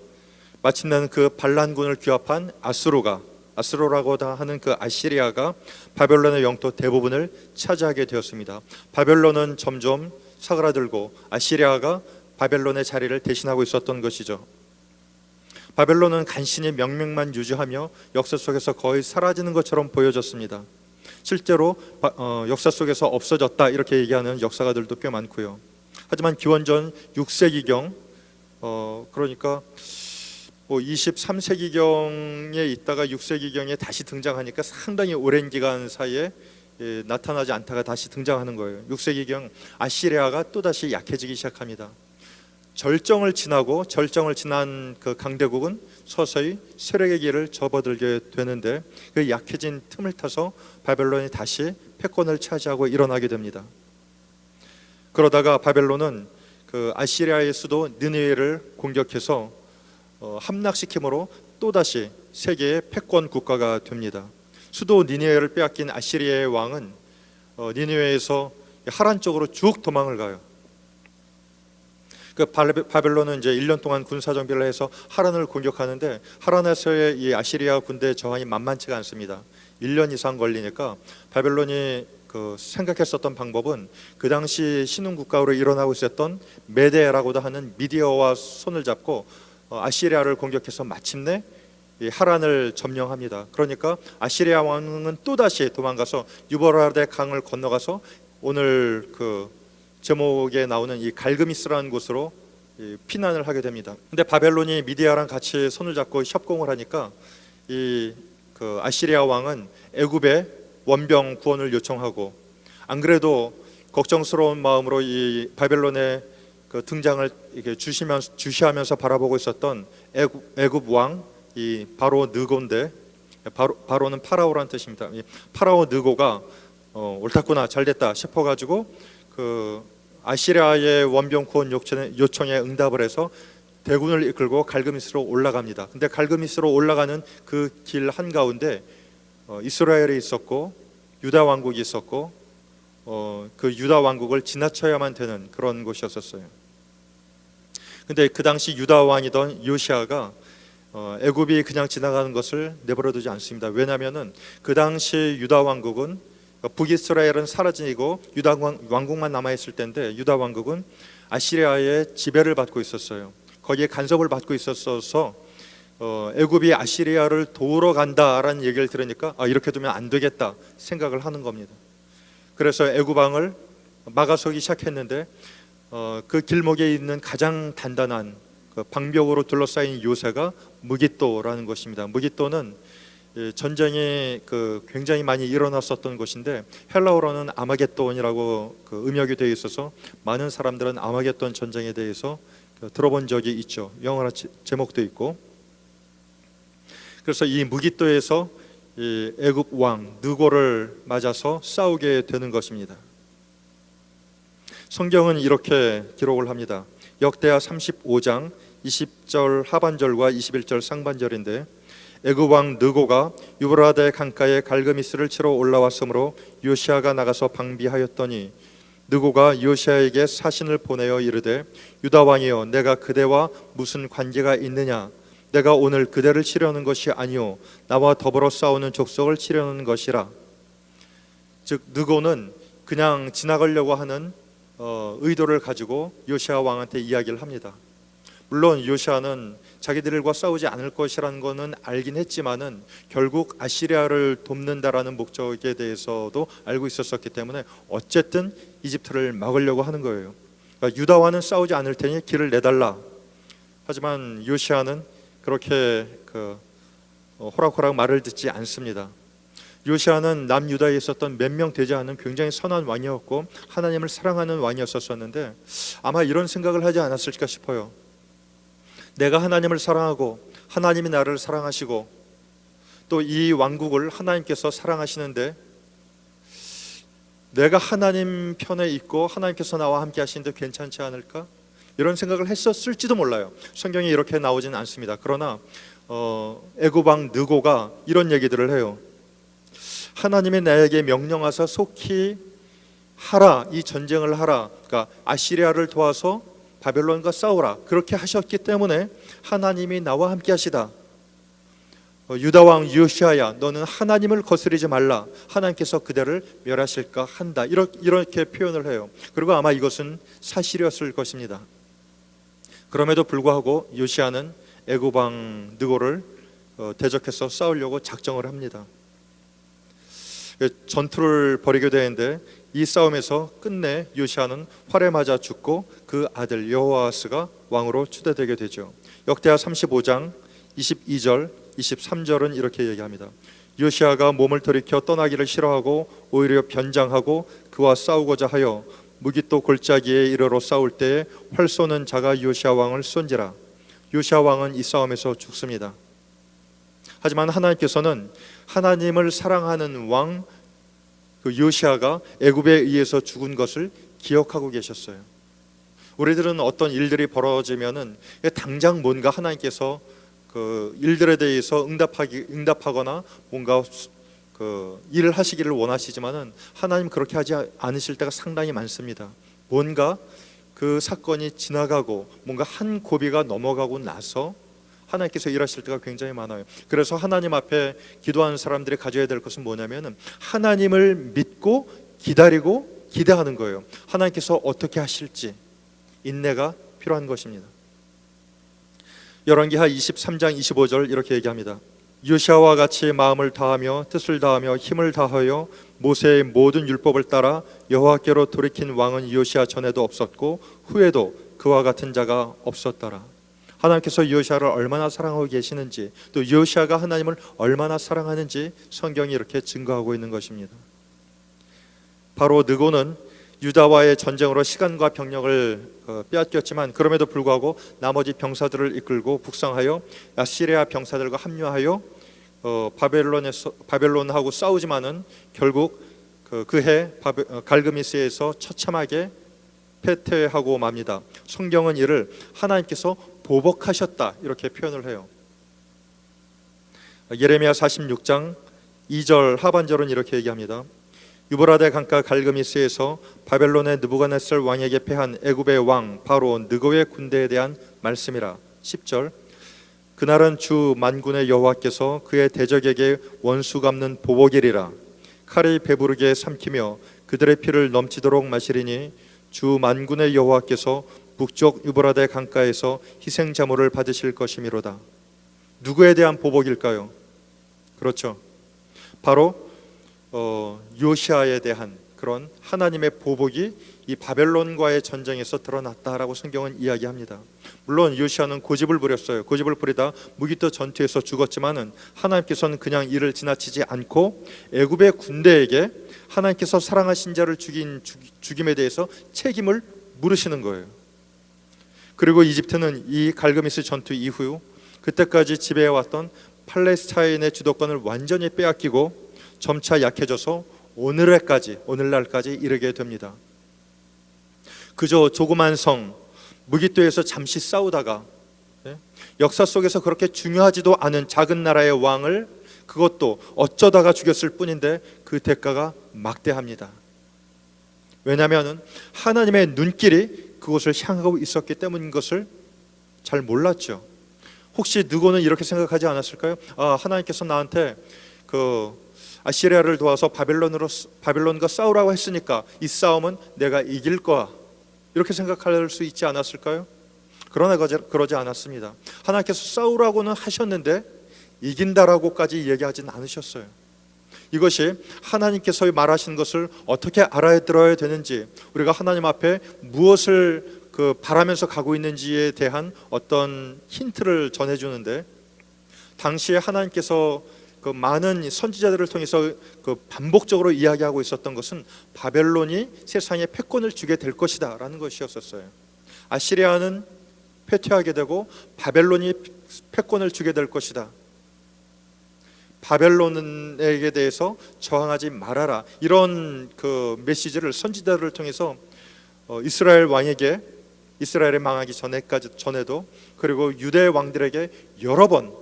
Speaker 3: 마침내는 그 반란군을 규합한 아수르라고 하는 그 아시리아가 바벨론의 영토 대부분을 차지하게 되었습니다. 바벨론은 점점 사그라들고 아시리아가 바벨론의 자리를 대신하고 있었던 것이죠. 바벨론은 간신히 명맥만 유지하며 역사 속에서 거의 사라지는 것처럼 보여졌습니다. 실제로 역사 속에서 없어졌다 이렇게 얘기하는 역사가들도 꽤 많고요. 하지만 기원전 6세기경, 그러니까 23세기경에 있다가 6세기경에 다시 등장하니까 상당히 오랜 기간 사이에 나타나지 않다가 다시 등장하는 거예요. 6세기경 아시리아가 또다시 약해지기 시작합니다. 절정을 지난 그 강대국은 서서히 세력의 길을 접어들게 되는데, 그 약해진 틈을 타서 바벨론이 다시 패권을 차지하고 일어나게 됩니다. 그러다가 바벨론은 그 아시리아의 수도 느느웨를 공격해서 함락시킴으로 또다시 세계의 패권 국가가 됩니다. 수도 니느웨를 빼앗긴 아시리아의 왕은 니느웨에서 하란 쪽으로 쭉 도망을 가요. 그 바벨론은 이제 1년 동안 군사 정비를 해서 하란을 공격하는데, 하란에서의 이 아시리아 군대 저항이 만만치가 않습니다. 1년 이상 걸리니까 바벨론이 그 생각했었던 방법은 그 당시 신흥 국가로 일어나고 있었던 메데라고도 하는 미디어와 손을 잡고 아시리아를 공격해서 마침내 이 하란을 점령합니다. 그러니까 아시리아 왕은 또다시 도망가서 유버라데 강을 건너가서 오늘 그 제목에 나오는 이 갈그미스라는 곳으로 피난을 하게 됩니다. 근데 바벨론이 미디아랑 같이 손을 잡고 협공을 하니까 이 그 아시리아 왕은 애굽에 원병 구원을 요청하고, 안 그래도 걱정스러운 마음으로 이 바벨론의 그 등장을 이렇게 주시하면서 바라보고 있었던 애굽 왕 이 바로 느고인데, 바로는 파라오란 뜻입니다. 이 파라오 느고가 옳았구나, 잘됐다 싶어가지고 그 아시리아의 원병 구원 요청에 응답을 해서 대군을 이끌고 갈그미스로 올라갑니다. 근데 갈그미스로 올라가는 그 길 한가운데 이스라엘이 있었고 유다 왕국이 있었고 그 유다 왕국을 지나쳐야만 되는 그런 곳이었어요. 근데 그 당시 유다 왕이던 요시아가 애굽이 그냥 지나가는 것을 내버려두지 않습니다. 왜냐하면은 그 당시 유다 왕국은 북이스라엘은 사라지고 유다 왕국만 남아 있을 때인데, 유다 왕국은 아시리아의 지배를 받고 있었어요. 거기에 간섭을 받고 있었어서 애굽이 아시리아를 도우러 간다라는 얘기를 들으니까 이렇게 두면 안 되겠다 생각을 하는 겁니다. 그래서 애굽 왕을 막아서기 시작했는데 그 길목에 있는 가장 단단한 그 방벽으로 둘러싸인 요새가 무깃도라는 것입니다. 무깃도는 전쟁이 굉장히 많이 일어났었던 곳인데 헬라어로는 아마겟돈이라고 음역이 되어 있어서 많은 사람들은 아마겟돈 전쟁에 대해서 들어본 적이 있죠. 영어나 제목도 있고. 그래서 이 무깃도에서 이 애굽 왕 느고를 맞아서 싸우게 되는 것입니다. 성경은 이렇게 기록을 합니다. 역대하 35장 20절 하반절과 21절 상반절인데, 애굽 왕 느고가 유브라데 강가에 갈그미스를 치러 올라왔으므로 요시아가 나가서 방비하였더니 느고가 요시아에게 사신을 보내어 이르되, 유다 왕이여, 내가 그대와 무슨 관계가 있느냐? 내가 오늘 그대를 치려는 것이 아니오 나와 더불어 싸우는 족속을 치려는 것이라. 즉 느고는 그냥 지나가려고 하는 의도를 가지고 요시아 왕한테 이야기를 합니다. 물론 요시아는 자기들과 싸우지 않을 것이라는 것은 알긴 했지만은 결국 아시리아를 돕는다라는 목적에 대해서도 알고 있었기 때문에 어쨌든 이집트를 막으려고 하는 거예요. 그러니까 유다와는 싸우지 않을 테니 길을 내달라. 하지만 요시아는 그렇게 호락호락 말을 듣지 않습니다. 요시아는 남유다에 있었던 몇 명 되지 않은 굉장히 선한 왕이었고 하나님을 사랑하는 왕이었었는데 아마 이런 생각을 하지 않았을까 싶어요. 내가 하나님을 사랑하고 하나님이 나를 사랑하시고 또 이 왕국을 하나님께서 사랑하시는데 내가 하나님 편에 있고 하나님께서 나와 함께 하시는데 괜찮지 않을까? 이런 생각을 했었을지도 몰라요. 성경에 이렇게 나오지는 않습니다. 그러나 애굽 왕 느고가 이런 얘기들을 해요. 하나님이 나에게 명령하사 속히 하라, 이 전쟁을 하라. 그러니까 아시리아를 도와서 바벨론과 싸우라. 그렇게 하셨기 때문에 하나님이 나와 함께 하시다. 유다 왕 요시아야, 너는 하나님을 거스르지 말라. 하나님께서 그대를 멸하실까 한다. 이렇게 표현을 해요. 그리고 아마 이것은 사실이었을 것입니다. 그럼에도 불구하고 요시아는 애굽 왕 느고를 대적해서 싸우려고 작정을 합니다. 전투를 벌이게 되는데 이 싸움에서 끝내 요시아는 활에 맞아 죽고 그 아들 여호아스가 왕으로 추대되게 되죠. 역대하 35장 22절 23절은 이렇게 얘기합니다. 요시아가 몸을 돌이켜 떠나기를 싫어하고 오히려 변장하고 그와 싸우고자 하여 무깃도 골짜기에 이르러 싸울 때에 활 쏘는 자가 요시아 왕을 쏜지라. 요시아 왕은 이 싸움에서 죽습니다. 하지만 하나님께서는 하나님을 사랑하는 왕 요시아가 애굽에 의해서 죽은 것을 기억하고 계셨어요. 우리들은 어떤 일들이 벌어지면은 당장 뭔가 하나님께서 그 일들에 대해서 응답하거나 뭔가 일을 하시기를 원하시지만은 하나님 그렇게 하지 않으실 때가 상당히 많습니다. 뭔가 그 사건이 지나가고 뭔가 한 고비가 넘어가고 나서 하나님께서 일하실 때가 굉장히 많아요. 그래서 하나님 앞에 기도하는 사람들이 가져야 될 것은 뭐냐면은 하나님을 믿고 기다리고 기대하는 거예요. 하나님께서 어떻게 하실지 인내가 필요한 것입니다. 열왕기하 23장 25절 이렇게 얘기합니다. 요시아와 같이 마음을 다하며 뜻을 다하며 힘을 다하여 모세의 모든 율법을 따라 여호와께로 돌이킨 왕은 요시아 전에도 없었고 후에도 그와 같은 자가 없었더라. 하나님께서 요시아를 얼마나 사랑하고 계시는지 또 요시아가 하나님을 얼마나 사랑하는지 성경이 이렇게 증거하고 있는 것입니다. 바로 느고는 유다와의 전쟁으로 시간과 병력을 빼앗겼지만 그럼에도 불구하고 나머지 병사들을 이끌고 북상하여 아시리아 병사들과 합류하여 바벨론하고 싸우지만은 결국 그해 갈그미스에서 처참하게 패퇴하고 맙니다. 성경은 이를 하나님께서 보복하셨다 이렇게 표현을 해요. 예레미야 46장 2절 하반절은 이렇게 얘기합니다. 유브라데 강가 갈그미스에서 바벨론의 느부갓네살 왕에게 패한 애굽의 왕 바로 느고의 군대에 대한 말씀이라. 10절 그날은 주 만군의 여호와께서 그의 대적에게 원수 갚는 보복이리라. 칼이 배부르게 삼키며 그들의 피를 넘치도록 마시리니 주 만군의 여호와께서 북쪽 유브라데 강가에서 희생 자물을 받으실 것이미로다. 누구에 대한 보복일까요? 그렇죠. 바로 요시아에 대한 그런 하나님의 보복이 이 바벨론과의 전쟁에서 드러났다라고 성경은 이야기합니다. 물론 요시아는 고집을 부렸어요. 고집을 부리다 무기토 전투에서 죽었지만은 하나님께서는 그냥 이를 지나치지 않고 애굽의 군대에게 하나님께서 사랑하신 자를 죽임에 대해서 책임을 물으시는 거예요. 그리고 이집트는 이 갈그미스 전투 이후 그때까지 지배해왔던 팔레스타인의 주도권을 완전히 빼앗기고 점차 약해져서 오늘날까지 이르게 됩니다. 그저 조그만 성 무기토에서 잠시 싸우다가 역사 속에서 그렇게 중요하지도 않은 작은 나라의 왕을 그것도 어쩌다가 죽였을 뿐인데 그 대가가 막대합니다. 왜냐하면 하나님의 눈길이 그곳을 향하고 있었기 때문인 것을 잘 몰랐죠. 혹시 느고는 이렇게 생각하지 않았을까요? 하나님께서 나한테 아시리아를 도와서 바벨론과 싸우라고 했으니까 이 싸움은 내가 이길 거야, 이렇게 생각할 수 있지 않았을까요? 그러나 그러지 않았습니다. 하나님께서 싸우라고는 하셨는데 이긴다라고까지 얘기하진 않으셨어요. 이것이 하나님께서 말하신 것을 어떻게 알아들어야 되는지, 우리가 하나님 앞에 무엇을 바라면서 가고 있는지에 대한 어떤 힌트를 전해주는데, 당시에 하나님께서 많은 선지자들을 통해서 반복적으로 이야기하고 있었던 것은 바벨론이 세상에 패권을 주게 될 것이다 라는 것이었어요. 아시리아는 패퇴하게 되고 바벨론이 패권을 주게 될 것이다. 바벨론에게 대해서 저항하지 말아라, 이런 메시지를 선지자들을 통해서 이스라엘 왕에게, 이스라엘이 망하기 전에도, 그리고 유대 왕들에게 여러 번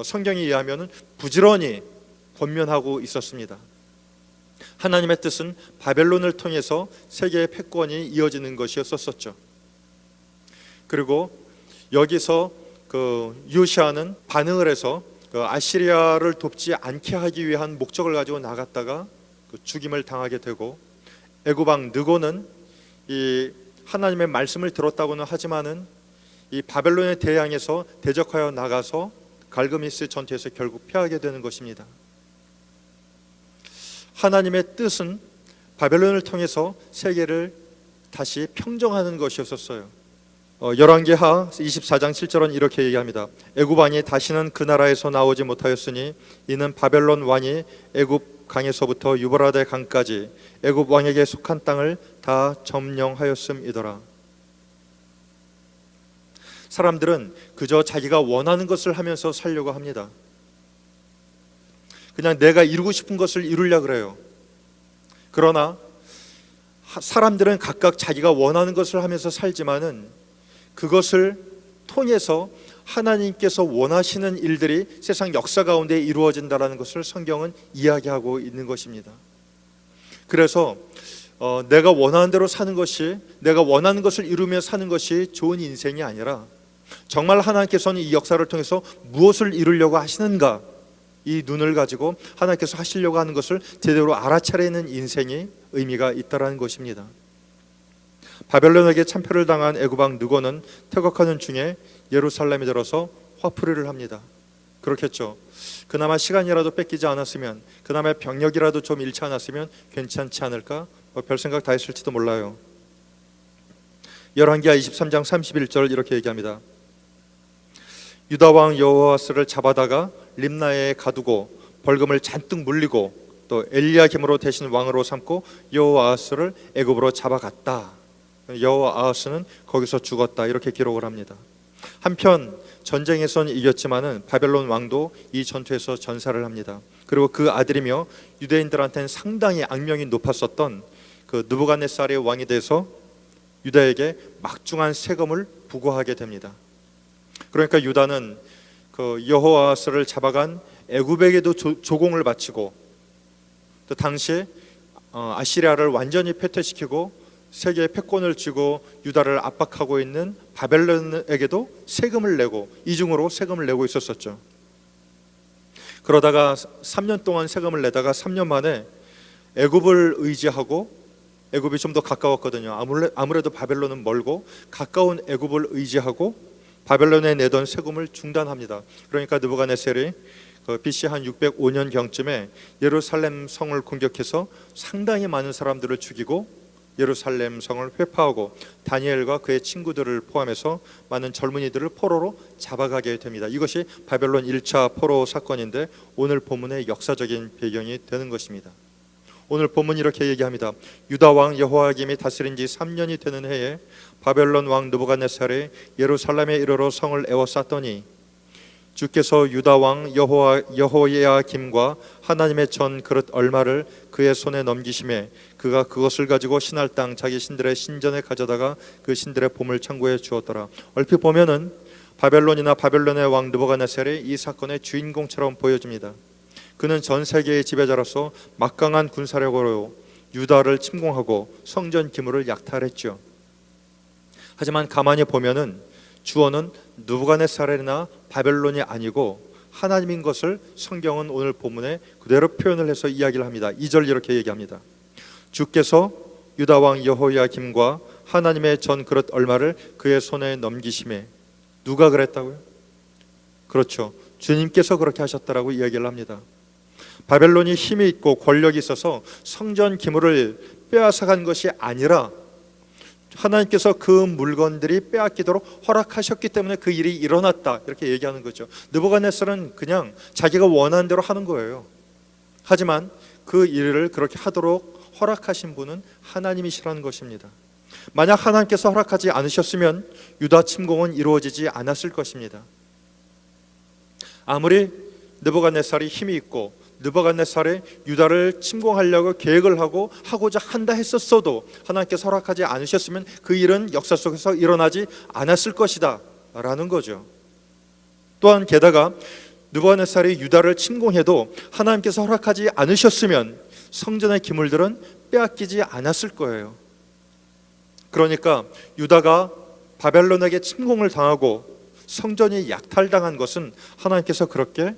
Speaker 3: 성경에 의하면 부지런히 권면하고 있었습니다. 하나님의 뜻은 바벨론을 통해서 세계의 패권이 이어지는 것이었었죠. 그리고 여기서 요시아는 반응을 해서 아시리아를 돕지 않게 하기 위한 목적을 가지고 나갔다가 죽임을 당하게 되고, 애굽 왕 느고는 이 하나님의 말씀을 들었다고는 하지만은 이 바벨론에 대항해서 대적하여 나가서 갈그미스 전투에서 결국 패하게 되는 것입니다. 하나님의 뜻은 바벨론을 통해서 세계를 다시 평정하는 것이었어요. 열왕기하 24장 7절은 이렇게 얘기합니다. 애굽 왕이 다시는 그 나라에서 나오지 못하였으니 이는 바벨론 왕이 애굽 강에서부터 유브라데 강까지 애굽 왕에게 속한 땅을 다 점령하였음이더라. 사람들은 그저 자기가 원하는 것을 하면서 살려고 합니다. 그냥 내가 이루고 싶은 것을 이루려고 그래요. 그러나 사람들은 각각 자기가 원하는 것을 하면서 살지만은 그것을 통해서 하나님께서 원하시는 일들이 세상 역사 가운데 이루어진다라는 것을 성경은 이야기하고 있는 것입니다. 그래서 내가 원하는 대로 사는 것이, 내가 원하는 것을 이루며 사는 것이 좋은 인생이 아니라, 정말 하나님께서는 이 역사를 통해서 무엇을 이루려고 하시는가, 이 눈을 가지고 하나님께서 하시려고 하는 것을 제대로 알아차리는 인생이 의미가 있다라는 것입니다. 바벨론에게 참패를 당한 애굽 왕 느고는 퇴각하는 중에 예루살렘에 들어서 화풀이를 합니다. 그렇겠죠. 그나마 시간이라도 뺏기지 않았으면, 그나마 병력이라도 좀 잃지 않았으면 괜찮지 않을까, 별 생각 다 했을지도 몰라요. 열왕기하 23장 31절 이렇게 얘기합니다. 유다 왕 여호아스를 잡아다가 림나에 가두고 벌금을 잔뜩 물리고 또 엘리야김으로 대신 왕으로 삼고 여호아하스를 애굽으로 잡아갔다. 여호아하스는 거기서 죽었다. 이렇게 기록을 합니다. 한편 전쟁에서는 이겼지만은 바벨론 왕도 이 전투에서 전사를 합니다. 그리고 그 아들이며 유대인들한테는 상당히 악명이 높았었던 그 느부갓네살의 왕이 돼서 유다에게 막중한 세금을 부과하게 됩니다. 그러니까 유다는 그 여호아하스를 잡아간 애굽에게도 조공을 바치고, 또 당시 아시리아를 완전히 패퇴시키고 세계에 패권을 쥐고 유다를 압박하고 있는 바벨론에게도 세금을 내고, 이중으로 세금을 내고 있었었죠. 그러다가 3년 동안 세금을 내다가 3년 만에 애굽을 의지하고, 애굽이 좀 더 가까웠거든요. 아무래도 바벨론은 멀고 가까운 애굽을 의지하고 바벨론에 내던 세금을 중단합니다. 그러니까 느부갓네살이 BC 한 605년 경쯤에 예루살렘 성을 공격해서 상당히 많은 사람들을 죽이고 예루살렘 성을 회파하고 다니엘과 그의 친구들을 포함해서 많은 젊은이들을 포로로 잡아가게 됩니다. 이것이 바벨론 1차 포로 사건인데 오늘 본문의 역사적인 배경이 되는 것입니다. 오늘 본문이 이렇게 얘기합니다. 유다 왕 여호야김이 다스린 지 3년이 되는 해에 바벨론 왕 느부갓네살이 예루살렘에 이르러 성을 에워쌌더니 주께서 유다 왕 여호야김과 하나님의 전 그릇 얼마를 그의 손에 넘기심에 그가 그것을 가지고 신할 땅 자기 신들의 신전에 가져다가 그 신들의 보물 창고에 주었더라. 얼핏 보면은 바벨론이나 바벨론의 왕 느부갓네살이 이 사건의 주인공처럼 보여집니다. 그는 전 세계의 지배자로서 막강한 군사력으로 유다를 침공하고 성전 기물을 약탈했죠. 하지만 가만히 보면은 주어는 느부갓네살이나 바벨론이 아니고 하나님인 것을 성경은 오늘 본문에 그대로 표현을 해서 이야기를 합니다. 2절 이렇게 얘기합니다. 주께서 유다 왕 여호야김과 하나님의 전 그릇 얼마를 그의 손에 넘기심에. 누가 그랬다고요? 그렇죠, 주님께서 그렇게 하셨다라고 이야기를 합니다. 바벨론이 힘이 있고 권력이 있어서 성전 기물을 빼앗아간 것이 아니라 하나님께서 그 물건들이 빼앗기도록 허락하셨기 때문에 그 일이 일어났다, 이렇게 얘기하는 거죠. 느부갓네살은 그냥 자기가 원하는 대로 하는 거예요. 하지만 그 일을 그렇게 하도록 허락하신 분은 하나님이시라는 것입니다. 만약 하나님께서 허락하지 않으셨으면 유다 침공은 이루어지지 않았을 것입니다. 아무리 느부갓네살이 힘이 있고 느부갓네살이 유다를 침공하려고 계획을 하고자 한다 했었어도 하나님께서 허락하지 않으셨으면 그 일은 역사 속에서 일어나지 않았을 것이다 라는 거죠. 또한 게다가 느부갓네살이 유다를 침공해도 하나님께서 허락하지 않으셨으면 성전의 기물들은 빼앗기지 않았을 거예요. 그러니까 유다가 바벨론에게 침공을 당하고 성전이 약탈당한 것은 하나님께서 그렇게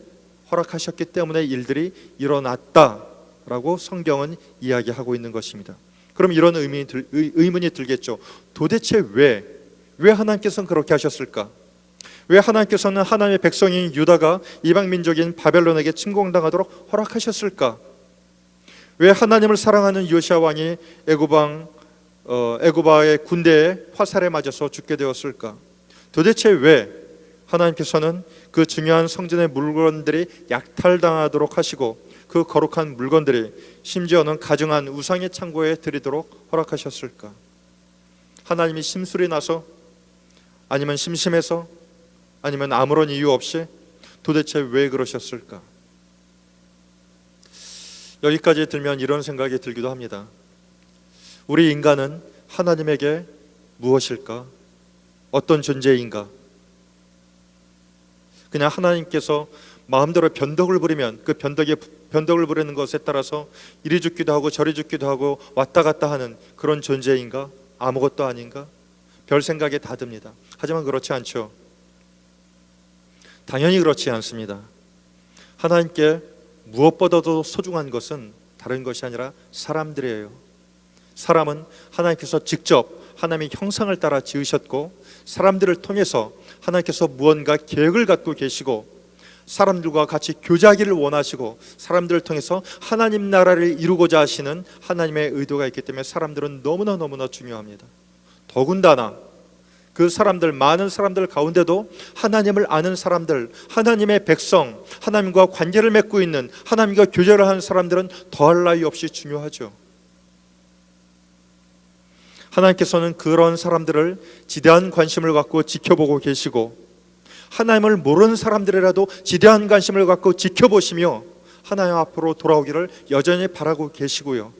Speaker 3: 허락하셨기 때문에 일들이 일어났다라고 성경은 이야기하고 있는 것입니다. 그럼 이런 의문이 들겠죠. 도대체 왜 하나님께서는 그렇게 하셨을까? 왜 하나님께서는 하나님의 백성인 유다가 이방 민족인 바벨론에게 침공당하도록 허락하셨을까? 왜 하나님을 사랑하는 요시야 왕이 애굽의 군대에 화살에 맞아서 죽게 되었을까? 도대체 왜 하나님께서는 그 중요한 성전의 물건들이 약탈당하도록 하시고 그 거룩한 물건들이 심지어는 가증한 우상의 창고에 들이도록 허락하셨을까? 하나님이 심술이 나서, 아니면 심심해서, 아니면 아무런 이유 없이 도대체 왜 그러셨을까? 여기까지 들면 이런 생각이 들기도 합니다. 우리 인간은 하나님에게 무엇일까? 어떤 존재인가? 그냥 하나님께서 마음대로 변덕을 부리면 그 변덕을 부리는 것에 따라서 이리 죽기도 하고 저리 죽기도 하고 왔다 갔다 하는 그런 존재인가? 아무것도 아닌가? 별 생각이 다 듭니다. 하지만 그렇지 않죠. 당연히 그렇지 않습니다. 하나님께 무엇보다도 소중한 것은 다른 것이 아니라 사람들이에요. 사람은 하나님께서 직접 하나님의 형상을 따라 지으셨고 사람들을 통해서 하나님께서 무언가 계획을 갖고 계시고 사람들과 같이 교제하기를 원하시고 사람들을 통해서 하나님 나라를 이루고자 하시는 하나님의 의도가 있기 때문에 사람들은 너무나 중요합니다. 더군다나 그 사람들, 많은 사람들 가운데도 하나님을 아는 사람들, 하나님의 백성, 하나님과 관계를 맺고 있는, 하나님과 교제를 하는 사람들은 더할 나위 없이 중요하죠. 하나님께서는 그런 사람들을 지대한 관심을 갖고 지켜보고 계시고, 하나님을 모르는 사람들이라도 지대한 관심을 갖고 지켜보시며 하나님 앞으로 돌아오기를 여전히 바라고 계시고요.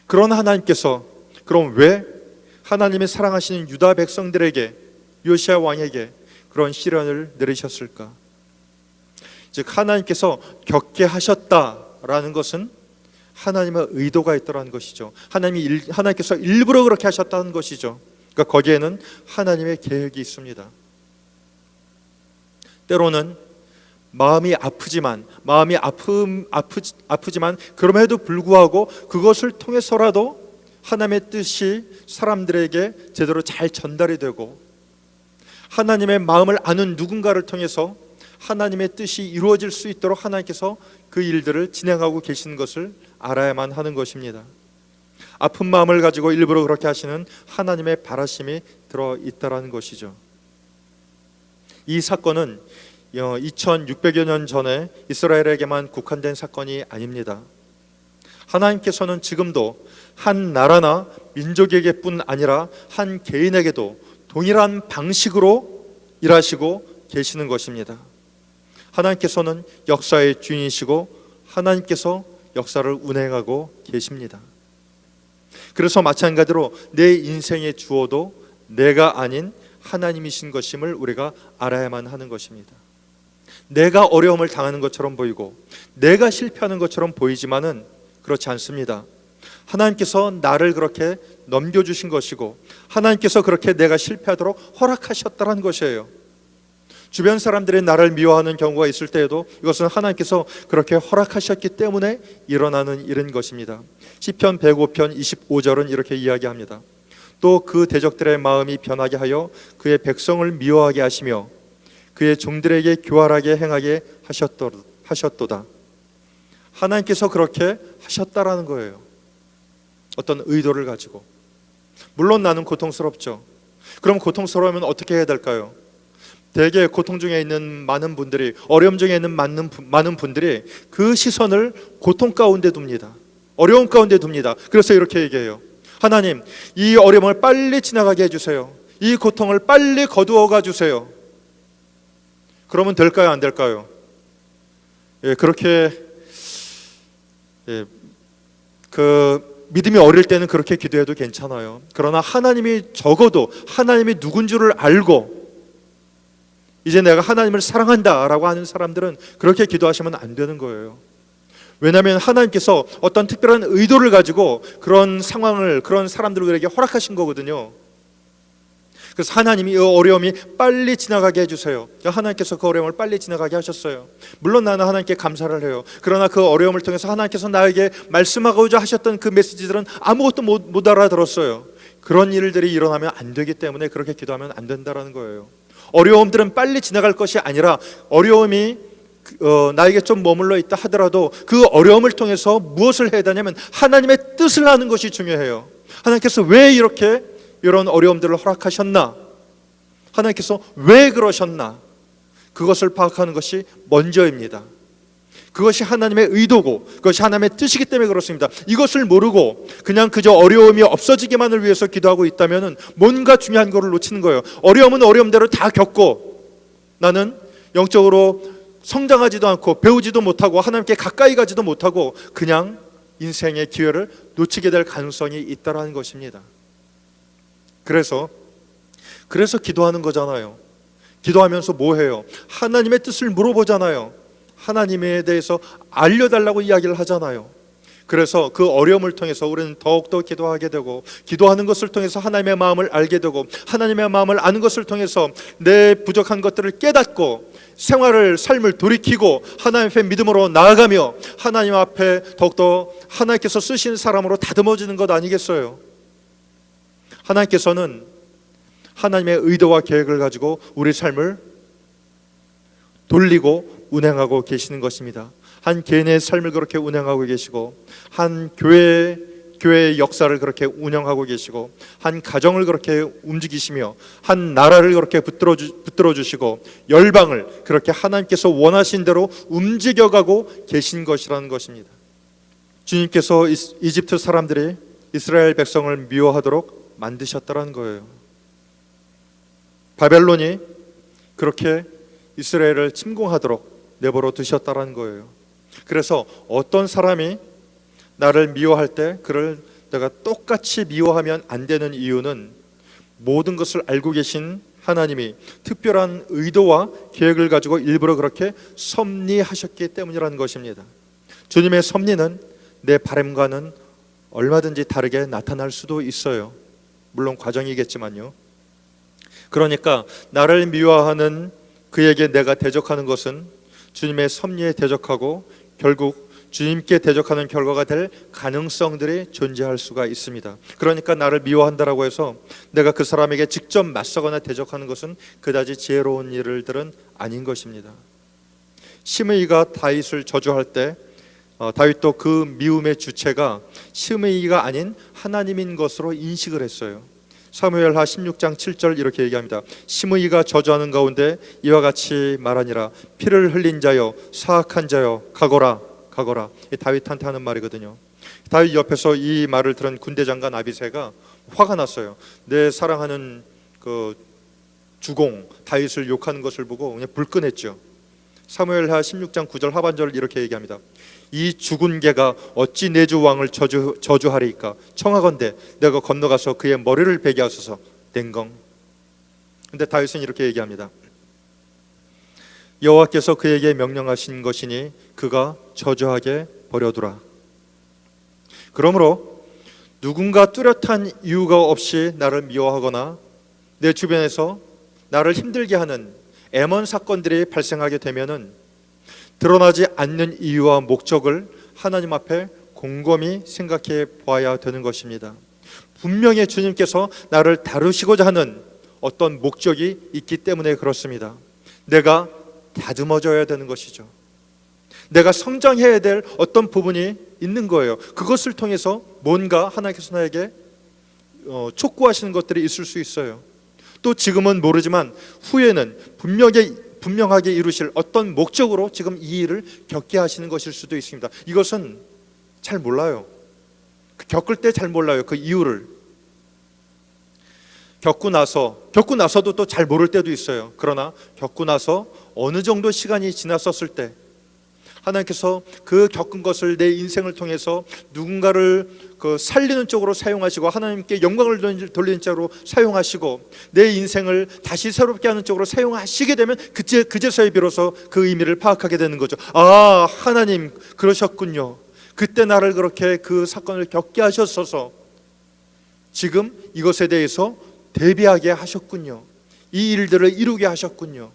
Speaker 3: 그런 하나님께서 그럼 왜 하나님이 사랑하시는 유다 백성들에게, 요시야 왕에게 그런 시련을 내리셨을까? 즉 하나님께서 겪게 하셨다라는 것은 하나님의 의도가 있더라는 것이죠. 하나님께서 일부러 그렇게 하셨다는 것이죠. 그러니까 거기에는 하나님의 계획이 있습니다. 때로는 마음이 아프지만 그럼에도 불구하고 그것을 통해서라도 하나님의 뜻이 사람들에게 제대로 잘 전달이 되고, 하나님의 마음을 아는 누군가를 통해서 하나님의 뜻이 이루어질 수 있도록 하나님께서 그 일들을 진행하고 계시는 것을 알아야만 하는 것입니다. 아픈 마음을 가지고 일부러 그렇게 하시는 하나님의 바라심이 들어있다라는 것이죠. 이 사건은 2600여 년 전에 이스라엘에게만 국한된 사건이 아닙니다. 하나님께서는 지금도 한 나라나 민족에게뿐 아니라 한 개인에게도 동일한 방식으로 일하시고 계시는 것입니다. 하나님께서는 역사의 주인이시고 하나님께서 역사를 운행하고 계십니다. 그래서 마찬가지로 내 인생의 주어도 내가 아닌 하나님이신 것임을 우리가 알아야만 하는 것입니다. 내가 어려움을 당하는 것처럼 보이고 내가 실패하는 것처럼 보이지만은 그렇지 않습니다. 하나님께서 나를 그렇게 넘겨주신 것이고 하나님께서 그렇게 내가 실패하도록 허락하셨다는 것이에요. 주변 사람들이 나를 미워하는 경우가 있을 때에도 이것은 하나님께서 그렇게 허락하셨기 때문에 일어나는 일인 것입니다. 시편 105편 25절은 이렇게 이야기합니다. 또 그 대적들의 마음이 변하게 하여 그의 백성을 미워하게 하시며 그의 종들에게 교활하게 행하게 하셨도다. 하나님께서 그렇게 하셨다라는 거예요. 어떤 의도를 가지고. 물론 나는 고통스럽죠. 그럼 고통스러우면 어떻게 해야 될까요? 대개 고통 중에 있는 많은 분들이, 어려움 중에 있는 많은 분들이 그 시선을 고통 가운데 둡니다. 어려움 가운데 둡니다. 그래서 이렇게 얘기해요. 하나님, 이 어려움을 빨리 지나가게 해주세요. 이 고통을 빨리 거두어가 주세요. 그러면 될까요? 안 될까요? 그렇게 믿음이 어릴 때는 그렇게 기도해도 괜찮아요. 그러나 하나님이 적어도 하나님이 누군 줄을 알고 이제 내가 하나님을 사랑한다라고 하는 사람들은 그렇게 기도하시면 안 되는 거예요. 왜냐하면 하나님께서 어떤 특별한 의도를 가지고 그런 상황을, 그런 사람들에게 허락하신 거거든요. 그래서 하나님이 이 어려움이 빨리 지나가게 해주세요. 하나님께서 그 어려움을 빨리 지나가게 하셨어요. 물론 나는 하나님께 감사를 해요. 그러나 그 어려움을 통해서 하나님께서 나에게 말씀하고자 하셨던 그 메시지들은 아무것도 못 알아들었어요. 그런 일들이 일어나면 안 되기 때문에 그렇게 기도하면 안 된다는 거예요. 어려움들은 빨리 지나갈 것이 아니라 어려움이 나에게 좀 머물러 있다 하더라도 그 어려움을 통해서 무엇을 해야 되냐면 하나님의 뜻을 아는 것이 중요해요. 하나님께서 왜 이렇게 이런 어려움들을 허락하셨나? 하나님께서 왜 그러셨나? 그것을 파악하는 것이 먼저입니다. 그것이 하나님의 의도고 그것이 하나님의 뜻이기 때문에 그렇습니다. 이것을 모르고 그냥 그저 어려움이 없어지기만을 위해서 기도하고 있다면 뭔가 중요한 것을 놓치는 거예요. 어려움은 어려움대로 다 겪고 나는 영적으로 성장하지도 않고 배우지도 못하고 하나님께 가까이 가지도 못하고 그냥 인생의 기회를 놓치게 될 가능성이 있다는 것입니다. 그래서 기도하는 거잖아요. 기도하면서 뭐 해요? 하나님의 뜻을 물어보잖아요. 하나님에 대해서 알려달라고 이야기를 하잖아요. 그래서 그 어려움을 통해서 우리는 더욱더 기도하게 되고 기도하는 것을 통해서 하나님의 마음을 알게 되고 하나님의 마음을 아는 것을 통해서 내 부족한 것들을 깨닫고 삶을 돌이키고 하나님 앞에 믿음으로 나아가며 하나님 앞에 더욱더 하나님께서 쓰신 사람으로 다듬어지는 것 아니겠어요? 하나님께서는 하나님의 의도와 계획을 가지고 우리 삶을 돌리고 운행하고 계시는 것입니다. 한 개인의 삶을 그렇게 운행하고 계시고 한 교회의 교회의 역사를 그렇게 운영하고 계시고 한 가정을 그렇게 움직이시며 한 나라를 그렇게 붙들어 주시고 열방을 그렇게 하나님께서 원하신 대로 움직여가고 계신 것이라는 것입니다. 주님께서 이집트 사람들이 이스라엘 백성을 미워하도록 만드셨다는 거예요. 바벨론이 그렇게 이스라엘을 침공하도록 내버려 두셨다는 거예요. 그래서 어떤 사람이 나를 미워할 때 그를 내가 똑같이 미워하면 안 되는 이유는 모든 것을 알고 계신 하나님이 특별한 의도와 계획을 가지고 일부러 그렇게 섭리하셨기 때문이라는 것입니다. 주님의 섭리는 내 바람과는 얼마든지 다르게 나타날 수도 있어요. 물론 과정이겠지만요. 그러니까 나를 미워하는 그에게 내가 대적하는 것은 주님의 섭리에 대적하고 결국 주님께 대적하는 결과가 될 가능성들이 존재할 수가 있습니다. 그러니까 나를 미워한다라고 해서 내가 그 사람에게 직접 맞서거나 대적하는 것은 그다지 지혜로운 일들은 아닌 것입니다. 시므이가 다윗을 저주할 때 다윗도 그 미움의 주체가 시므이가 아닌 하나님인 것으로 인식을 했어요. 사무엘하 16장 7절 이렇게 얘기합니다. 시므이가 저주하는 가운데 이와 같이 말하니라. 피를 흘린 자여, 사악한 자여, 가거라. 다윗한테 하는 말이거든요. 다윗 옆에서 이 말을 들은 군대장관 아비새가 화가 났어요. 내 사랑하는 그 주공 다윗을 욕하는 것을 보고 그냥 불끈했죠. 사무엘하 16장 9절 하반절을 이렇게 얘기합니다. 이 죽은 개가 어찌 내 주 왕을 저주하리이까. 청하건대 내가 건너가서 그의 머리를 베게 하소서. 댕강. 근데 다윗은 이렇게 얘기합니다. 여호와께서 그에게 명령하신 것이니 그가 저주하게 버려두라. 그러므로 누군가 뚜렷한 이유가 없이 나를 미워하거나 내 주변에서 나를 힘들게 하는 애먼 사건들이 발생하게 되면은 드러나지 않는 이유와 목적을 하나님 앞에 곰곰이 생각해 보아야 되는 것입니다. 분명히 주님께서 나를 다루시고자 하는 어떤 목적이 있기 때문에 그렇습니다. 내가 다듬어져야 되는 것이죠. 내가 성장해야 될 어떤 부분이 있는 거예요. 그것을 통해서 뭔가 하나님께서 나에게 촉구하시는 것들이 있을 수 있어요. 또 지금은 모르지만 후에는 분명하게 이루실 어떤 목적으로 지금 이 일을 겪게 하시는 것일 수도 있습니다. 이것은 잘 몰라요. 겪을 때 잘 몰라요. 그 이유를 겪고 나서도 또 잘 모를 때도 있어요. 그러나 겪고 나서 어느 정도 시간이 지났었을 때 하나님께서 그 겪은 것을 내 인생을 통해서 누군가를 살리는 쪽으로 사용하시고 하나님께 영광을 돌리는 쪽으로 사용하시고 내 인생을 다시 새롭게 하는 쪽으로 사용하시게 되면 그제서야 비로소 그 의미를 파악하게 되는 거죠. 아, 하나님 그러셨군요. 그때 나를 그렇게 그 사건을 겪게 하셨어서 지금 이것에 대해서 대비하게 하셨군요. 이 일들을 이루게 하셨군요.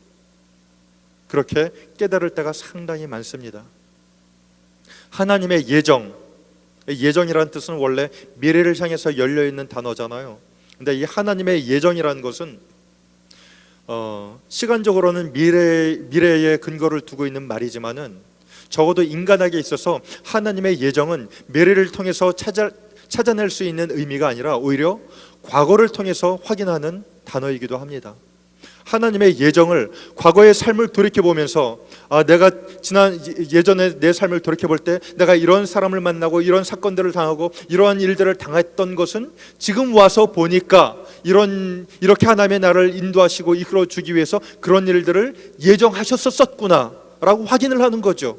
Speaker 3: 그렇게 깨달을 때가 상당히 많습니다. 하나님의 예정이라는 뜻은 원래 미래를 향해서 열려있는 단어잖아요. 근데 이 하나님의 예정이라는 것은 시간적으로는 미래에 근거를 두고 있는 말이지만은 적어도 인간에게 있어서 하나님의 예정은 미래를 통해서 찾아낼 수 있는 의미가 아니라 오히려 과거를 통해서 확인하는 단어이기도 합니다. 하나님의 예정을 과거의 삶을 돌이켜보면서 내가 예전에 내 삶을 돌이켜볼 때 내가 이런 사람을 만나고 이런 사건들을 당하고 이러한 일들을 당했던 것은 지금 와서 보니까 이렇게 하나님의 나를 인도하시고 이끌어주기 위해서 그런 일들을 예정하셨었구나 라고 확인을 하는 거죠.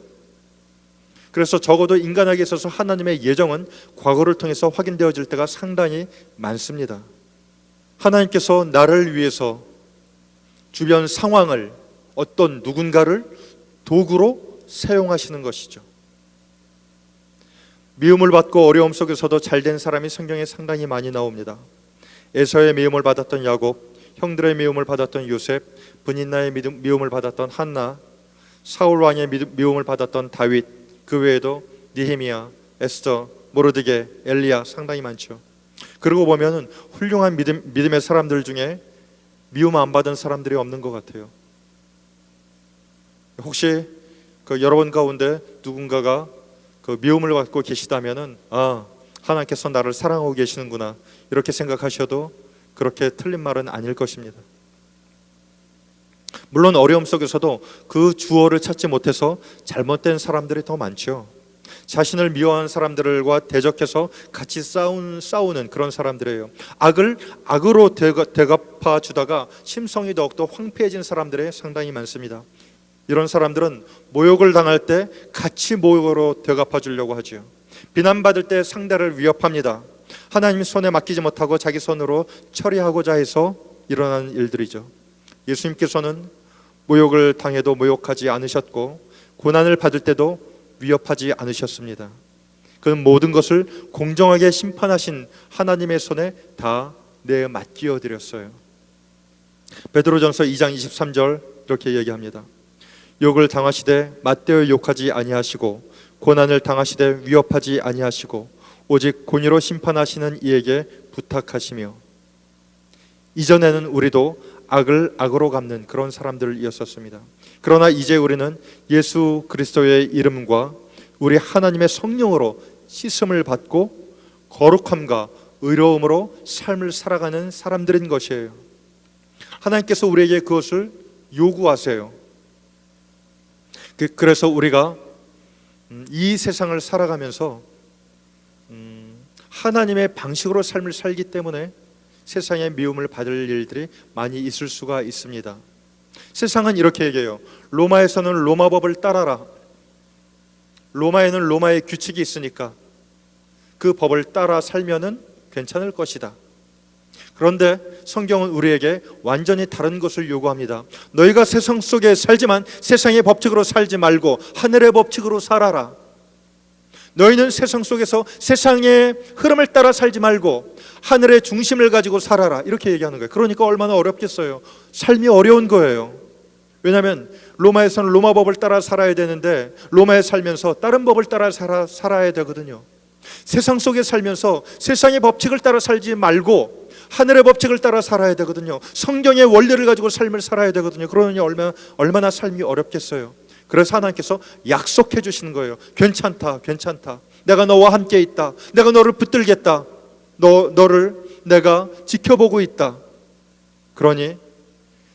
Speaker 3: 그래서 적어도 인간에게 있어서 하나님의 예정은 과거를 통해서 확인되어질 때가 상당히 많습니다. 하나님께서 나를 위해서 주변 상황을 어떤 누군가를 도구로 사용하시는 것이죠. 미움을 받고 어려움 속에서도 잘된 사람이 성경에 상당히 많이 나옵니다. 에서의 미움을 받았던 야곱, 형들의 미움을 받았던 요셉, 브닌나의 미움을 받았던 한나, 사울 왕의 미움을 받았던 다윗, 그 외에도 느헤미야, 에스더, 모르드게, 엘리야 상당히 많죠. 그러고 보면은 훌륭한 믿음의 사람들 중에 미움 안 받은 사람들이 없는 것 같아요. 혹시 여러분 가운데 누군가가 미움을 받고 계시다면은 하나님께서 나를 사랑하고 계시는구나, 이렇게 생각하셔도 그렇게 틀린 말은 아닐 것입니다. 물론 어려움 속에서도 그 주어를 찾지 못해서 잘못된 사람들이 더 많죠. 자신을 미워하는 사람들과 대적해서 같이 싸우는 그런 사람들이에요. 악을 악으로 대갚아 주다가 심성이 더욱더 황폐해진 사람들이 상당히 많습니다. 이런 사람들은 모욕을 당할 때 같이 모욕으로 되갚아 주려고 하죠. 비난받을 때 상대를 위협합니다. 하나님 손에 맡기지 못하고 자기 손으로 처리하고자 해서 일어나는 일들이죠. 예수님께서는 모욕을 당해도 모욕하지 않으셨고 고난을 받을 때도 위협하지 않으셨습니다. 그 모든 것을 공정하게 심판하신 하나님의 손에 다 맡겨 드렸어요. 베드로전서 2장 23절 이렇게 얘기합니다. 욕을 당하시되 맞대어 욕하지 아니하시고 고난을 당하시되 위협하지 아니하시고 오직 공의로 심판하시는 이에게 부탁하시며. 이전에는 우리도 악을 악으로 갚는 그런 사람들이었었습니다. 그러나 이제 우리는 예수 그리스도의 이름과 우리 하나님의 성령으로 씻음을 받고 거룩함과 의로움으로 삶을 살아가는 사람들인 것이에요. 하나님께서 우리에게 그것을 요구하세요. 그래서 우리가 이 세상을 살아가면서 하나님의 방식으로 삶을 살기 때문에 세상의 미움을 받을 일들이 많이 있을 수가 있습니다. 세상은 이렇게 얘기해요. 로마에서는 로마법을 따라라. 로마에는 로마의 규칙이 있으니까 그 법을 따라 살면은 괜찮을 것이다. 그런데 성경은 우리에게 완전히 다른 것을 요구합니다. 너희가 세상 속에 살지만 세상의 법칙으로 살지 말고 하늘의 법칙으로 살아라. 너희는 세상 속에서 세상의 흐름을 따라 살지 말고 하늘의 중심을 가지고 살아라, 이렇게 얘기하는 거예요. 그러니까 얼마나 어렵겠어요. 삶이 어려운 거예요. 왜냐하면 로마에서는 로마법을 따라 살아야 되는데 로마에 살면서 다른 법을 따라 살아야 되거든요. 세상 속에 살면서 세상의 법칙을 따라 살지 말고 하늘의 법칙을 따라 살아야 되거든요. 성경의 원리를 가지고 삶을 살아야 되거든요. 그러니 얼마나 삶이 어렵겠어요. 그래서 하나님께서 약속해 주시는 거예요. 괜찮다, 괜찮다. 내가 너와 함께 있다. 내가 너를 붙들겠다. 너를 내가 지켜보고 있다. 그러니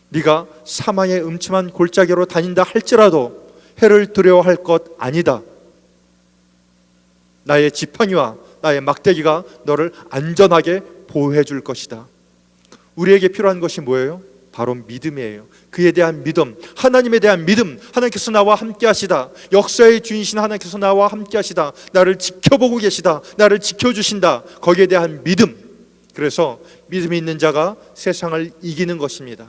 Speaker 3: 네가 사망의 음침한 골짜기로 다닌다 할지라도 해를 두려워할 것 아니다. 나의 지팡이와 나의 막대기가 너를 안전하게 보호해 줄 것이다. 우리에게 필요한 것이 뭐예요? 바로 믿음이에요. 그에 대한 믿음, 하나님에 대한 믿음. 하나님께서 나와 함께 하시다. 역사의 주인이신 하나님께서 나와 함께 하시다. 나를 지켜보고 계시다. 나를 지켜주신다. 거기에 대한 믿음. 그래서 믿음이 있는 자가 세상을 이기는 것입니다.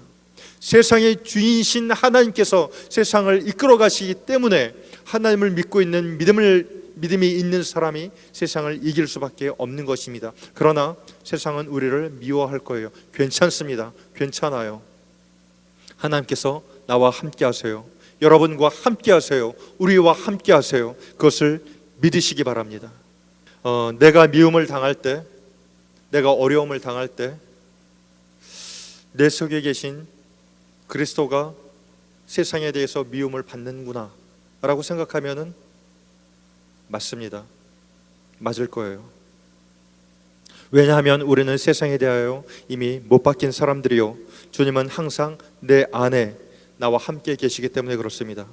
Speaker 3: 세상의 주인이신 하나님께서 세상을 이끌어 가시기 때문에 하나님을 믿고 있는 믿음이 있는 사람이 세상을 이길 수밖에 없는 것입니다. 그러나 세상은 우리를 미워할 거예요. 괜찮습니다. 괜찮아요. 하나님께서 나와 함께 하세요. 여러분과 함께 하세요. 우리와 함께 하세요. 그것을 믿으시기 바랍니다. 내가 미움을 당할 때, 내가 어려움을 당할 때 내 속에 계신 그리스도가 세상에 대해서 미움을 받는구나 라고 생각하면은 맞습니다. 맞을 거예요. 왜냐하면 우리는 세상에 대하여 이미 못 바뀐 사람들이요, 주님은 항상 내 안에 나와 함께 계시기 때문에 그렇습니다.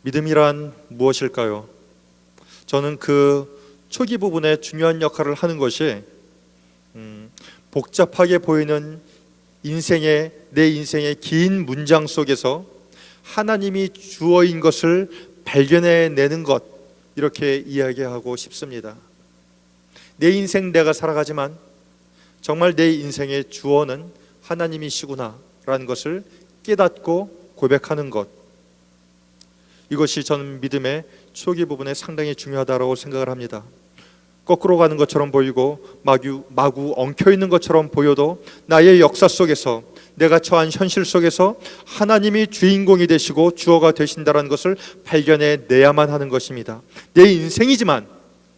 Speaker 3: 믿음이란 무엇일까요? 저는 그 초기 부분에 중요한 역할을 하는 것이 복잡하게 보이는 내 인생의 긴 문장 속에서 하나님이 주어인 것을 발견해내는 것, 이렇게 이야기하고 싶습니다. 내 인생 내가 살아가지만 정말 내 인생의 주어는 하나님이시구나 라는 것을 깨닫고 고백하는 것, 이것이 저는 믿음의 초기 부분에 상당히 중요하다고 생각을 합니다. 거꾸로 가는 것처럼 보이고 마구 엉켜있는 것처럼 보여도 나의 역사 속에서, 내가 처한 현실 속에서 하나님이 주인공이 되시고 주어가 되신다는 것을 발견해내야만 하는 것입니다. 내 인생이지만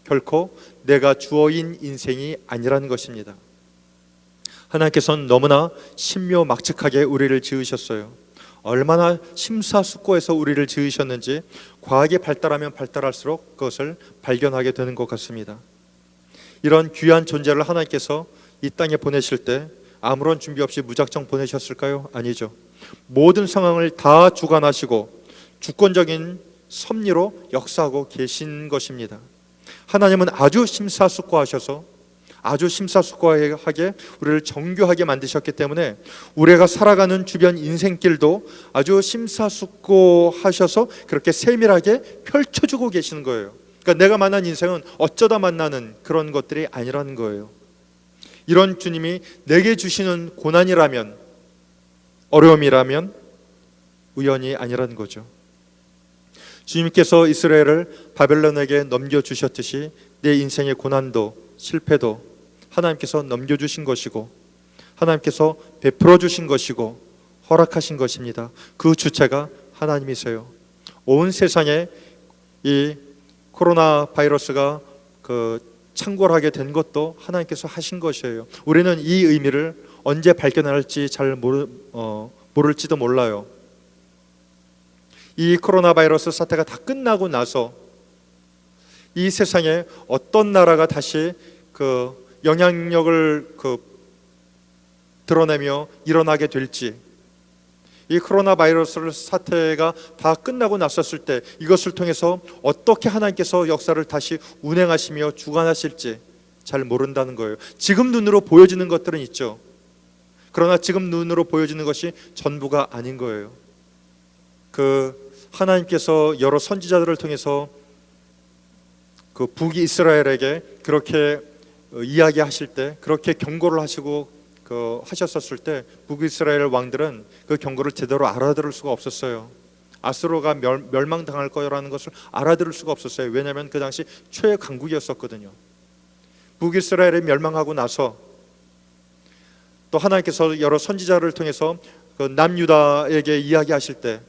Speaker 3: 결코 내가 주어인 인생이 아니라는 것입니다. 하나님께서는 너무나 신묘막측하게 우리를 지으셨어요. 얼마나 심사숙고해서 우리를 지으셨는지 과학이 발달하면 발달할수록 그것을 발견하게 되는 것 같습니다. 이런 귀한 존재를 하나님께서 이 땅에 보내실 때 아무런 준비 없이 무작정 보내셨을까요? 아니죠. 모든 상황을 다 주관하시고 주권적인 섭리로 역사하고 계신 것입니다. 하나님은 아주 심사숙고하셔서 아주 심사숙고하게 우리를 정교하게 만드셨기 때문에 우리가 살아가는 주변 인생길도 아주 심사숙고하셔서 그렇게 세밀하게 펼쳐주고 계시는 거예요. 그러니까 내가 만난 인생은 어쩌다 만나는 그런 것들이 아니라는 거예요. 이런 주님이 내게 주시는 고난이라면, 어려움이라면 우연이 아니라는 거죠. 주님께서 이스라엘을 바벨론에게 넘겨주셨듯이 내 인생의 고난도 실패도 하나님께서 넘겨주신 것이고 하나님께서 베풀어 주신 것이고 허락하신 것입니다. 그 주체가 하나님이세요. 온 세상에 이 코로나 바이러스가 창궐하게 된 것도 하나님께서 하신 것이에요. 우리는 이 의미를 언제 발견할지 잘 모를지도 몰라요. 이 코로나 바이러스 사태가 다 끝나고 나서 이 세상에 어떤 나라가 다시 영향력을 드러내며 일어나게 될지, 이 코로나 바이러스 사태가 다 끝나고 났었을 때 이것을 통해서 어떻게 하나님께서 역사를 다시 운행하시며 주관하실지 잘 모른다는 거예요. 지금 눈으로 보여지는 것들은 있죠. 그러나 지금 눈으로 보여지는 것이 전부가 아닌 거예요. 하나님께서 여러 선지자들을 통해서 북이스라엘에게 그렇게 이야기하실 때, 그렇게 경고를 하시고 하셨었을 때 북이스라엘 왕들은 그 경고를 제대로 알아들을 수가 없었어요. 아수르가 멸망당할 거라는 것을 알아들을 수가 없었어요. 왜냐하면 그 당시 최강국이었었거든요. 북이스라엘이 멸망하고 나서 또 하나님께서 여러 선지자를 통해서 남유다에게 이야기하실 때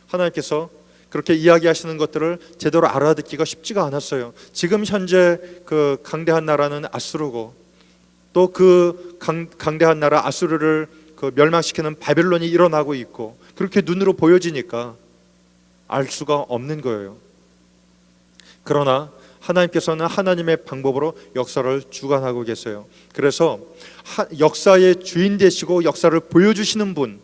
Speaker 3: 하나님께서 그렇게 이야기하시는 것들을 제대로 알아듣기가 쉽지가 않았어요. 지금 현재 강대한 나라는 아수르고 또 강대한 나라 아수르를 멸망시키는 바벨론이 일어나고 있고 그렇게 눈으로 보여지니까 알 수가 없는 거예요. 그러나 하나님께서는 하나님의 방법으로 역사를 주관하고 계세요. 그래서 역사의 주인 되시고 역사를 보여주시는 분,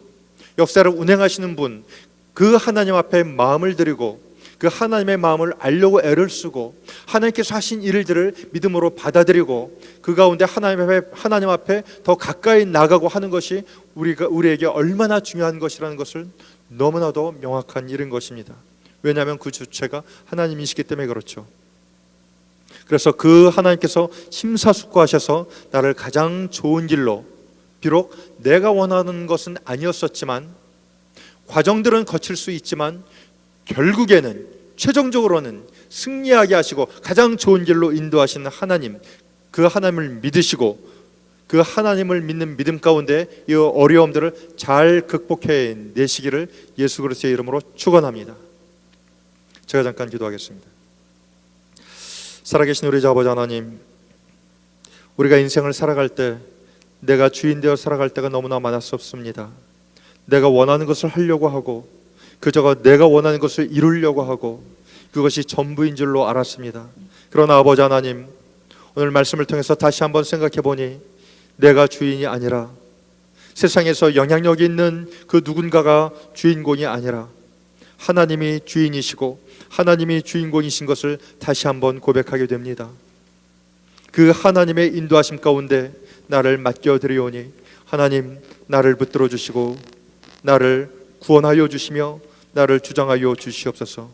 Speaker 3: 역사를 운행하시는 분, 그 하나님 앞에 마음을 드리고 그 하나님의 마음을 알려고 애를 쓰고 하나님께서 하신 일들을 믿음으로 받아들이고 그 가운데 하나님 앞에 더 가까이 나가고 하는 것이 우리에게 얼마나 중요한 것이라는 것을 너무나도 명확한 일인 것입니다. 왜냐하면 그 주체가 하나님이시기 때문에 그렇죠. 그래서 그 하나님께서 심사숙고하셔서 나를 가장 좋은 길로, 비록 내가 원하는 것은 아니었었지만 과정들은 거칠 수 있지만 결국에는 최종적으로는 승리하게 하시고 가장 좋은 길로 인도하시는 하나님, 그 하나님을 믿으시고 그 하나님을 믿는 믿음 가운데 이 어려움들을 잘 극복해 내시기를 예수 그리스도의 이름으로 축원합니다. 제가 잠깐 기도하겠습니다. 살아계신 우리 아버지 하나님, 우리가 인생을 살아갈 때 내가 주인 되어 살아갈 때가 너무나 많았었습니다. 내가 원하는 것을 하려고 하고 그저가 내가 원하는 것을 이루려고 하고 그것이 전부인 줄로 알았습니다. 그러나 아버지 하나님, 오늘 말씀을 통해서 다시 한번 생각해 보니 내가 주인이 아니라 세상에서 영향력이 있는 그 누군가가 주인공이 아니라 하나님이 주인이시고 하나님이 주인공이신 것을 다시 한번 고백하게 됩니다. 그 하나님의 인도하심 가운데 나를 맡겨드리오니 하나님, 나를 붙들어 주시고 나를 구원하여 주시며 나를 주장하여 주시옵소서.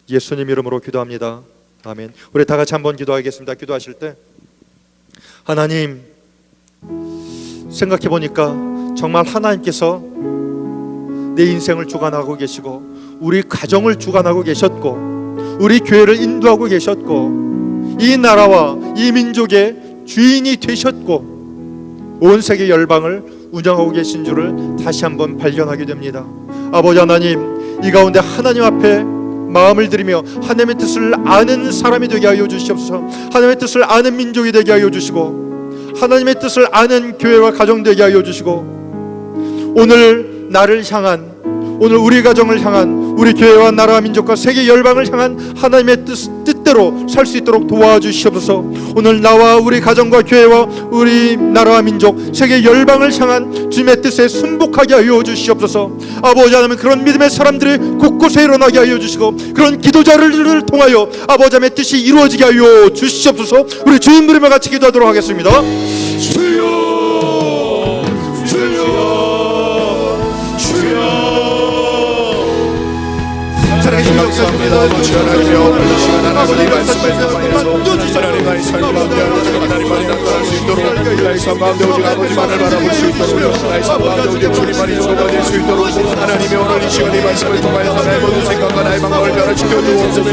Speaker 3: 예수님 이름으로 기도합니다. 아멘. 우리 다 같이 한번 기도하겠습니다. 기도하실 때 하나님, 생각해 보니까 정말 하나님께서 내 인생을 주관하고 계시고 우리 가정을 주관하고 계셨고 우리 교회를 인도하고 계셨고 이 나라와 이 민족의 주인이 되셨고 온 세계 열방을 운영하고 계신 줄을 다시 한번 발견하게 됩니다. 아버지 하나님, 이 가운데 하나님 앞에 마음을 들이며 하나님의 뜻을 아는 사람이 되게 하여 주시옵소서. 하나님의 뜻을 아는 민족이 되게 하여 주시고 하나님의 뜻을 아는 교회와 가정 되게 하여 주시고 오늘 나를 향한 오늘 우리 가정을 향한, 우리 교회와 나라와 민족과 세계 열방을 향한 하나님의 뜻대로 살 수 있도록 도와주시옵소서. 오늘 나와 우리 가정과 교회와 우리 나라와 민족 세계 열방을 향한 주님의 뜻에 순복하게 하여 주시옵소서. 아버지 하나님, 그런 믿음의 사람들이 곳곳에 일어나게 하여 주시고, 그런 기도자를 통하여 아버지 하나님의 뜻이 이루어지게 하여 주시옵소서. 우리 주님 부르며 같이 기도하도록 하겠습니다.
Speaker 2: 주여 감사합니다. 아버지 하나님이여, 이 시간 하나님의 말씀을 통하여서 하나님의 삶 가운데 하나님만이 나타날 수 있도록, 나의 삶 가운데 오직 아버지만을 바라볼 수 있도록, 나의 삶 가운데 오직 주님만이 주어질 수 있도록 하나님이 오늘 이 시간 이 말씀을 통하여서 나의 모든 생각과 나의 방법을 변화시켜 주옵소서.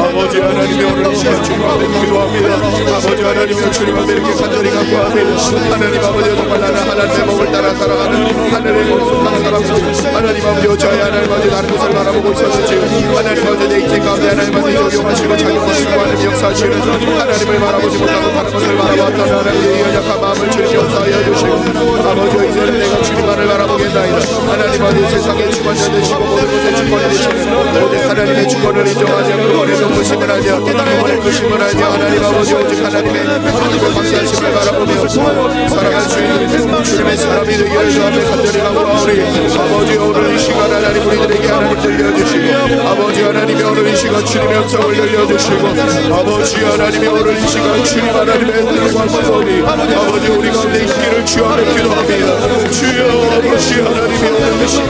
Speaker 2: 아버지 하나님이 오늘 이 시간 주님 앞에 기도합니다. 아버지 하나님이여, 주님 앞에 이렇게 간절히 간구합니다. 하나님 아버지, 정말 나는 하나님의 몸을 따라 살아가는 하늘의 속한 사람들, 하나님 아버지, 저희 하나님 아버지 다른 곳을 바라보고 있었는지, 하나님 아버지 내 인생 가운데 하나님 아버지 적용하시고 작용하시고 하나님 역사하시는 하나님을 바라보지 못하고 다른 것을 바라봤던 하나님의 연약한 마음을 주님 용서하여 주시고, 아버지 이제는 내가 주님만을 바라보겠나이다. 하나님 아버지 세상의 주관자 되시고 모든 것의 주관이 되시는 오직 하나님의 주권을 인정하지 않고 어려운 것임을 알지 않고 어려운 것임을 알지, 하나님 아버지 오직 하나님의 방대하심을 바라보며 살아갈 수 있는 주님의 사람이 되게 하여 주 앞에 간절히 간구하오니, 아버지 오늘 이 시간 하나님 우리들에게 하나님 들려주시고, 아버지 하나님이 오늘 이 시간 주님의 음성을 열려주시고, 아버지 하나님이 오늘 이 시간 주님 하나님의 뜻과 말씀이 아버지 우리 가운데 있기를 주 앞에 기도합니다. 주여 아버지 하나님이 오늘 이 시간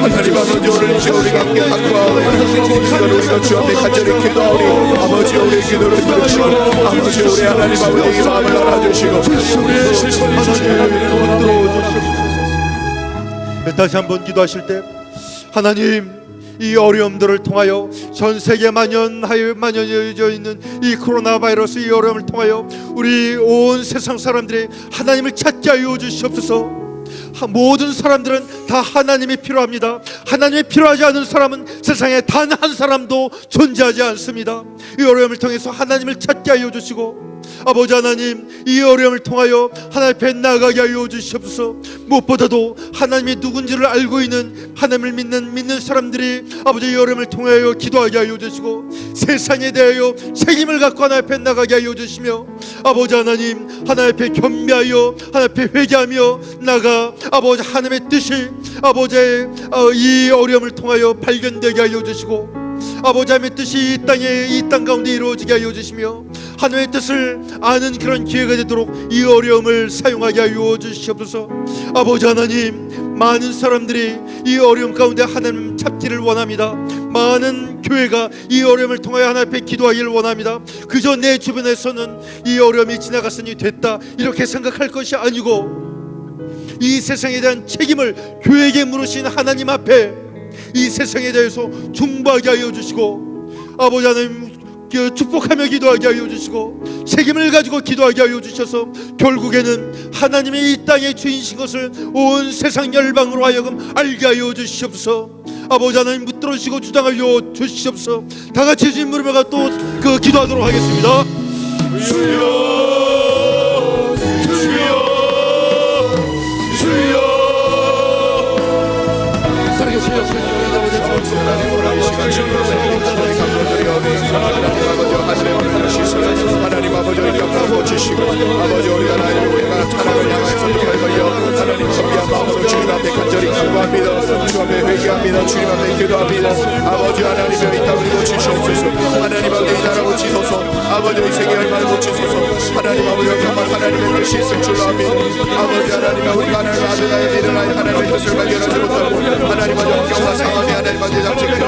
Speaker 2: 하나님 아버지 오늘 이 시간 우리가 함께 간구하오니, 이 시간 우리가 주 앞에 간절히 기도하오니, 아버지 우리의 기도를 들으시고, 아버지 우리 하나님 아버지의 마음을 알아주시고 우리의 실수를 들어주시고,
Speaker 3: 다시 한번 기도하실 때, 하나님 이 어려움들을 통하여 전 세계 만연해져 있는 이 코로나 바이러스 이 어려움을 통하여 우리 온 세상 사람들이 하나님을 찾게 하여 주시옵소서. 모든 사람들은 다 하나님이 필요합니다. 하나님이 필요하지 않은 사람은 세상에 단 한 사람도 존재하지 않습니다. 이 어려움을 통해서 하나님을 찾게 하여 주시고, 아버지 하나님 이 어려움을 통하여 하나님 앞에 나가게 하여 주시옵소서. 무엇보다도 하나님이 누군지를 알고 있는 하나님을 믿는 사람들이 아버지 이 어려움을 통하여 기도하게 하여 주시고, 세상에 대하여 책임을 갖고 하나님 앞에 나가게 하여 주시며, 아버지 하나님 하나님 앞에 겸비하여 하나님 앞에 회개하며 나가 아버지 하나님의 뜻이 아버지의 이 어려움을 통하여 발견되게 하여 주시고, 아버지 하나님의 뜻이 이 땅 가운데 이루어지게 하여 주시며, 하나님의 뜻을 아는 그런 기회가 되도록 이 어려움을 사용하게 하여 주시옵소서. 아버지 하나님, 많은 사람들이 이 어려움 가운데 하나님 찾기를 원합니다. 많은 교회가 이 어려움을 통하여 하나님 앞에 기도하기를 원합니다. 그저 내 주변에서는 이 어려움이 지나갔으니 됐다 이렇게 생각할 것이 아니고, 이 세상에 대한 책임을 교회에게 물으신 하나님 앞에 이 세상에 대해서 중보하게 하여 주시고, 아버지 하나님 축복하며 기도하게 하여 주시고, 책임을 가지고 기도하게 하여 주셔서 결국에는 하나님의 이 땅의 주인이신 것을 온 세상 열방으로 하여금 알게 하여 주시옵소서. 아버지 하나님 붙들어주시고 주장하여 주시옵소서. 다 같이 주님 부르며 또 기도하도록 하겠습니다.
Speaker 2: 주여 하나님 아버지 영광 보시고, 아버지 우리가 타락을 향해서 돌아가며 하나님 준비한 마음으로 주님 앞에 간절히 간구합니다. 주 앞에 회개합니다. 주님 앞에 기도합니다. 아버지 하나님의 이 땅을 고치시옵소서. 하나님 아버지 이 나라 고치소서. 아버지 이 세계 열방을 고치소서. 하나님 아버지 정말 하나님의 뜻이 있을 줄로 압니다. 아버지 하나님의 우리가 하나님의 아들나의 믿으나의 하나님의 뜻을 발견하지 못하고 하나님 아버지 환경과 상황에 하나님 아버지 잡지기를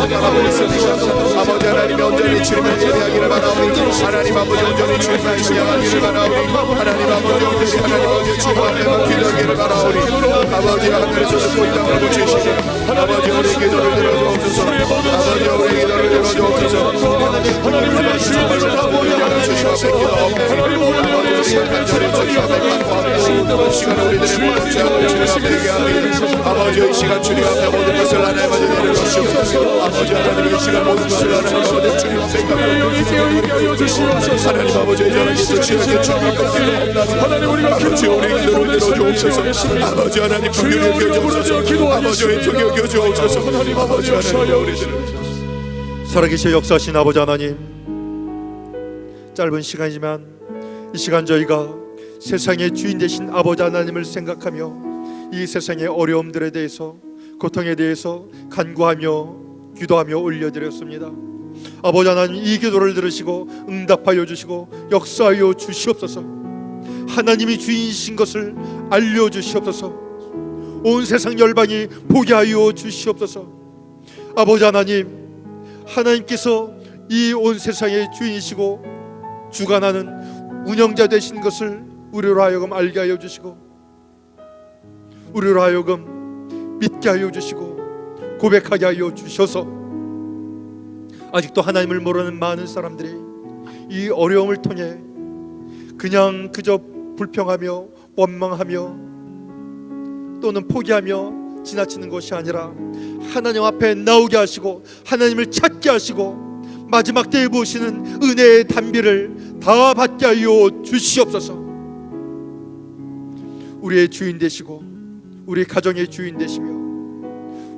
Speaker 2: 바라보고 있습니다. 아버지 하나님의 온전히 주님을 예배하기를 바라오니, 하나님 아버지 온전히 주님을 찬양하기를 바라오니, 하나님 아버지 온전히 하나님 아버지 주님 앞에만 기도하기를 바라오니, 아버지 하늘에서 듣고 이 땅을 고치시니 아버지 우리 기도를 들어주옵소서. 아버지 우리 기도를 들어주옵소서. 하나님 정말로 감사드리며 주님 앞에 기도하옵나니, 아버지 우리가 간절히 주님 앞에 간구하고 시간 우리들의 무엇이하고 주님 앞에 얘기합니다. 아버지 이 시간 주님 앞에 모든 것을 하나님 아버지 내려놓으시고 주시옵소서. 아버지 하나님 이 시간 모든 것을 하나님 아버지 주님 앞에 감사드립니다. 하나님 아버지 하나님 주시옵소서. 주님 앞에
Speaker 4: 하나님 우리가
Speaker 2: 아버지 우리 기도를 들어주옵소서. 아버지 하나님
Speaker 4: 주여 우리가 부르짖어
Speaker 2: 아버지 왼쪽에 여겨주옵소서.
Speaker 4: 하나님
Speaker 2: 아버지
Speaker 4: 아버지
Speaker 2: 하나님
Speaker 4: 역사하여
Speaker 2: 우리들
Speaker 3: 살아계신 역사하신 아버지 하나님, 짧은 시간이지만 이 시간 저희가 세상의 주인 되신 아버지 하나님을 생각하며 이 세상의 어려움들에 대해서, 고통에 대해서 간구하며 기도하며 올려드렸습니다. 아버지 하나님, 이 기도를 들으시고 응답하여 주시고 역사하여 주시옵소서. 하나님이 주인이신 것을 알려주시옵소서. 온 세상 열방이 보게 하여 주시옵소서. 아버지 하나님, 하나님께서 이 온 세상의 주인이시고 주관하는 운영자 되신 것을 우리로 하여금 알게 하여 주시고, 우리로 하여금 믿게 하여 주시고 고백하게 하여 주셔서 아직도 하나님을 모르는 많은 사람들이 이 어려움을 통해 그냥 그저 불평하며 원망하며 또는 포기하며 지나치는 것이 아니라 하나님 앞에 나오게 하시고 하나님을 찾게 하시고 마지막 때에 보시는 은혜의 단비를 다 받게 하여 주시옵소서. 우리의 주인 되시고 우리 가정의 주인 되시며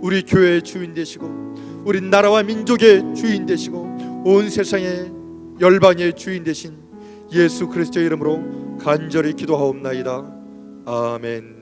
Speaker 3: 우리 교회의 주인 되시고 우리 나라와 민족의 주인 되시고 온 세상의 열방의 주인 되신 예수 그리스도의 이름으로 간절히 기도하옵나이다. 아멘.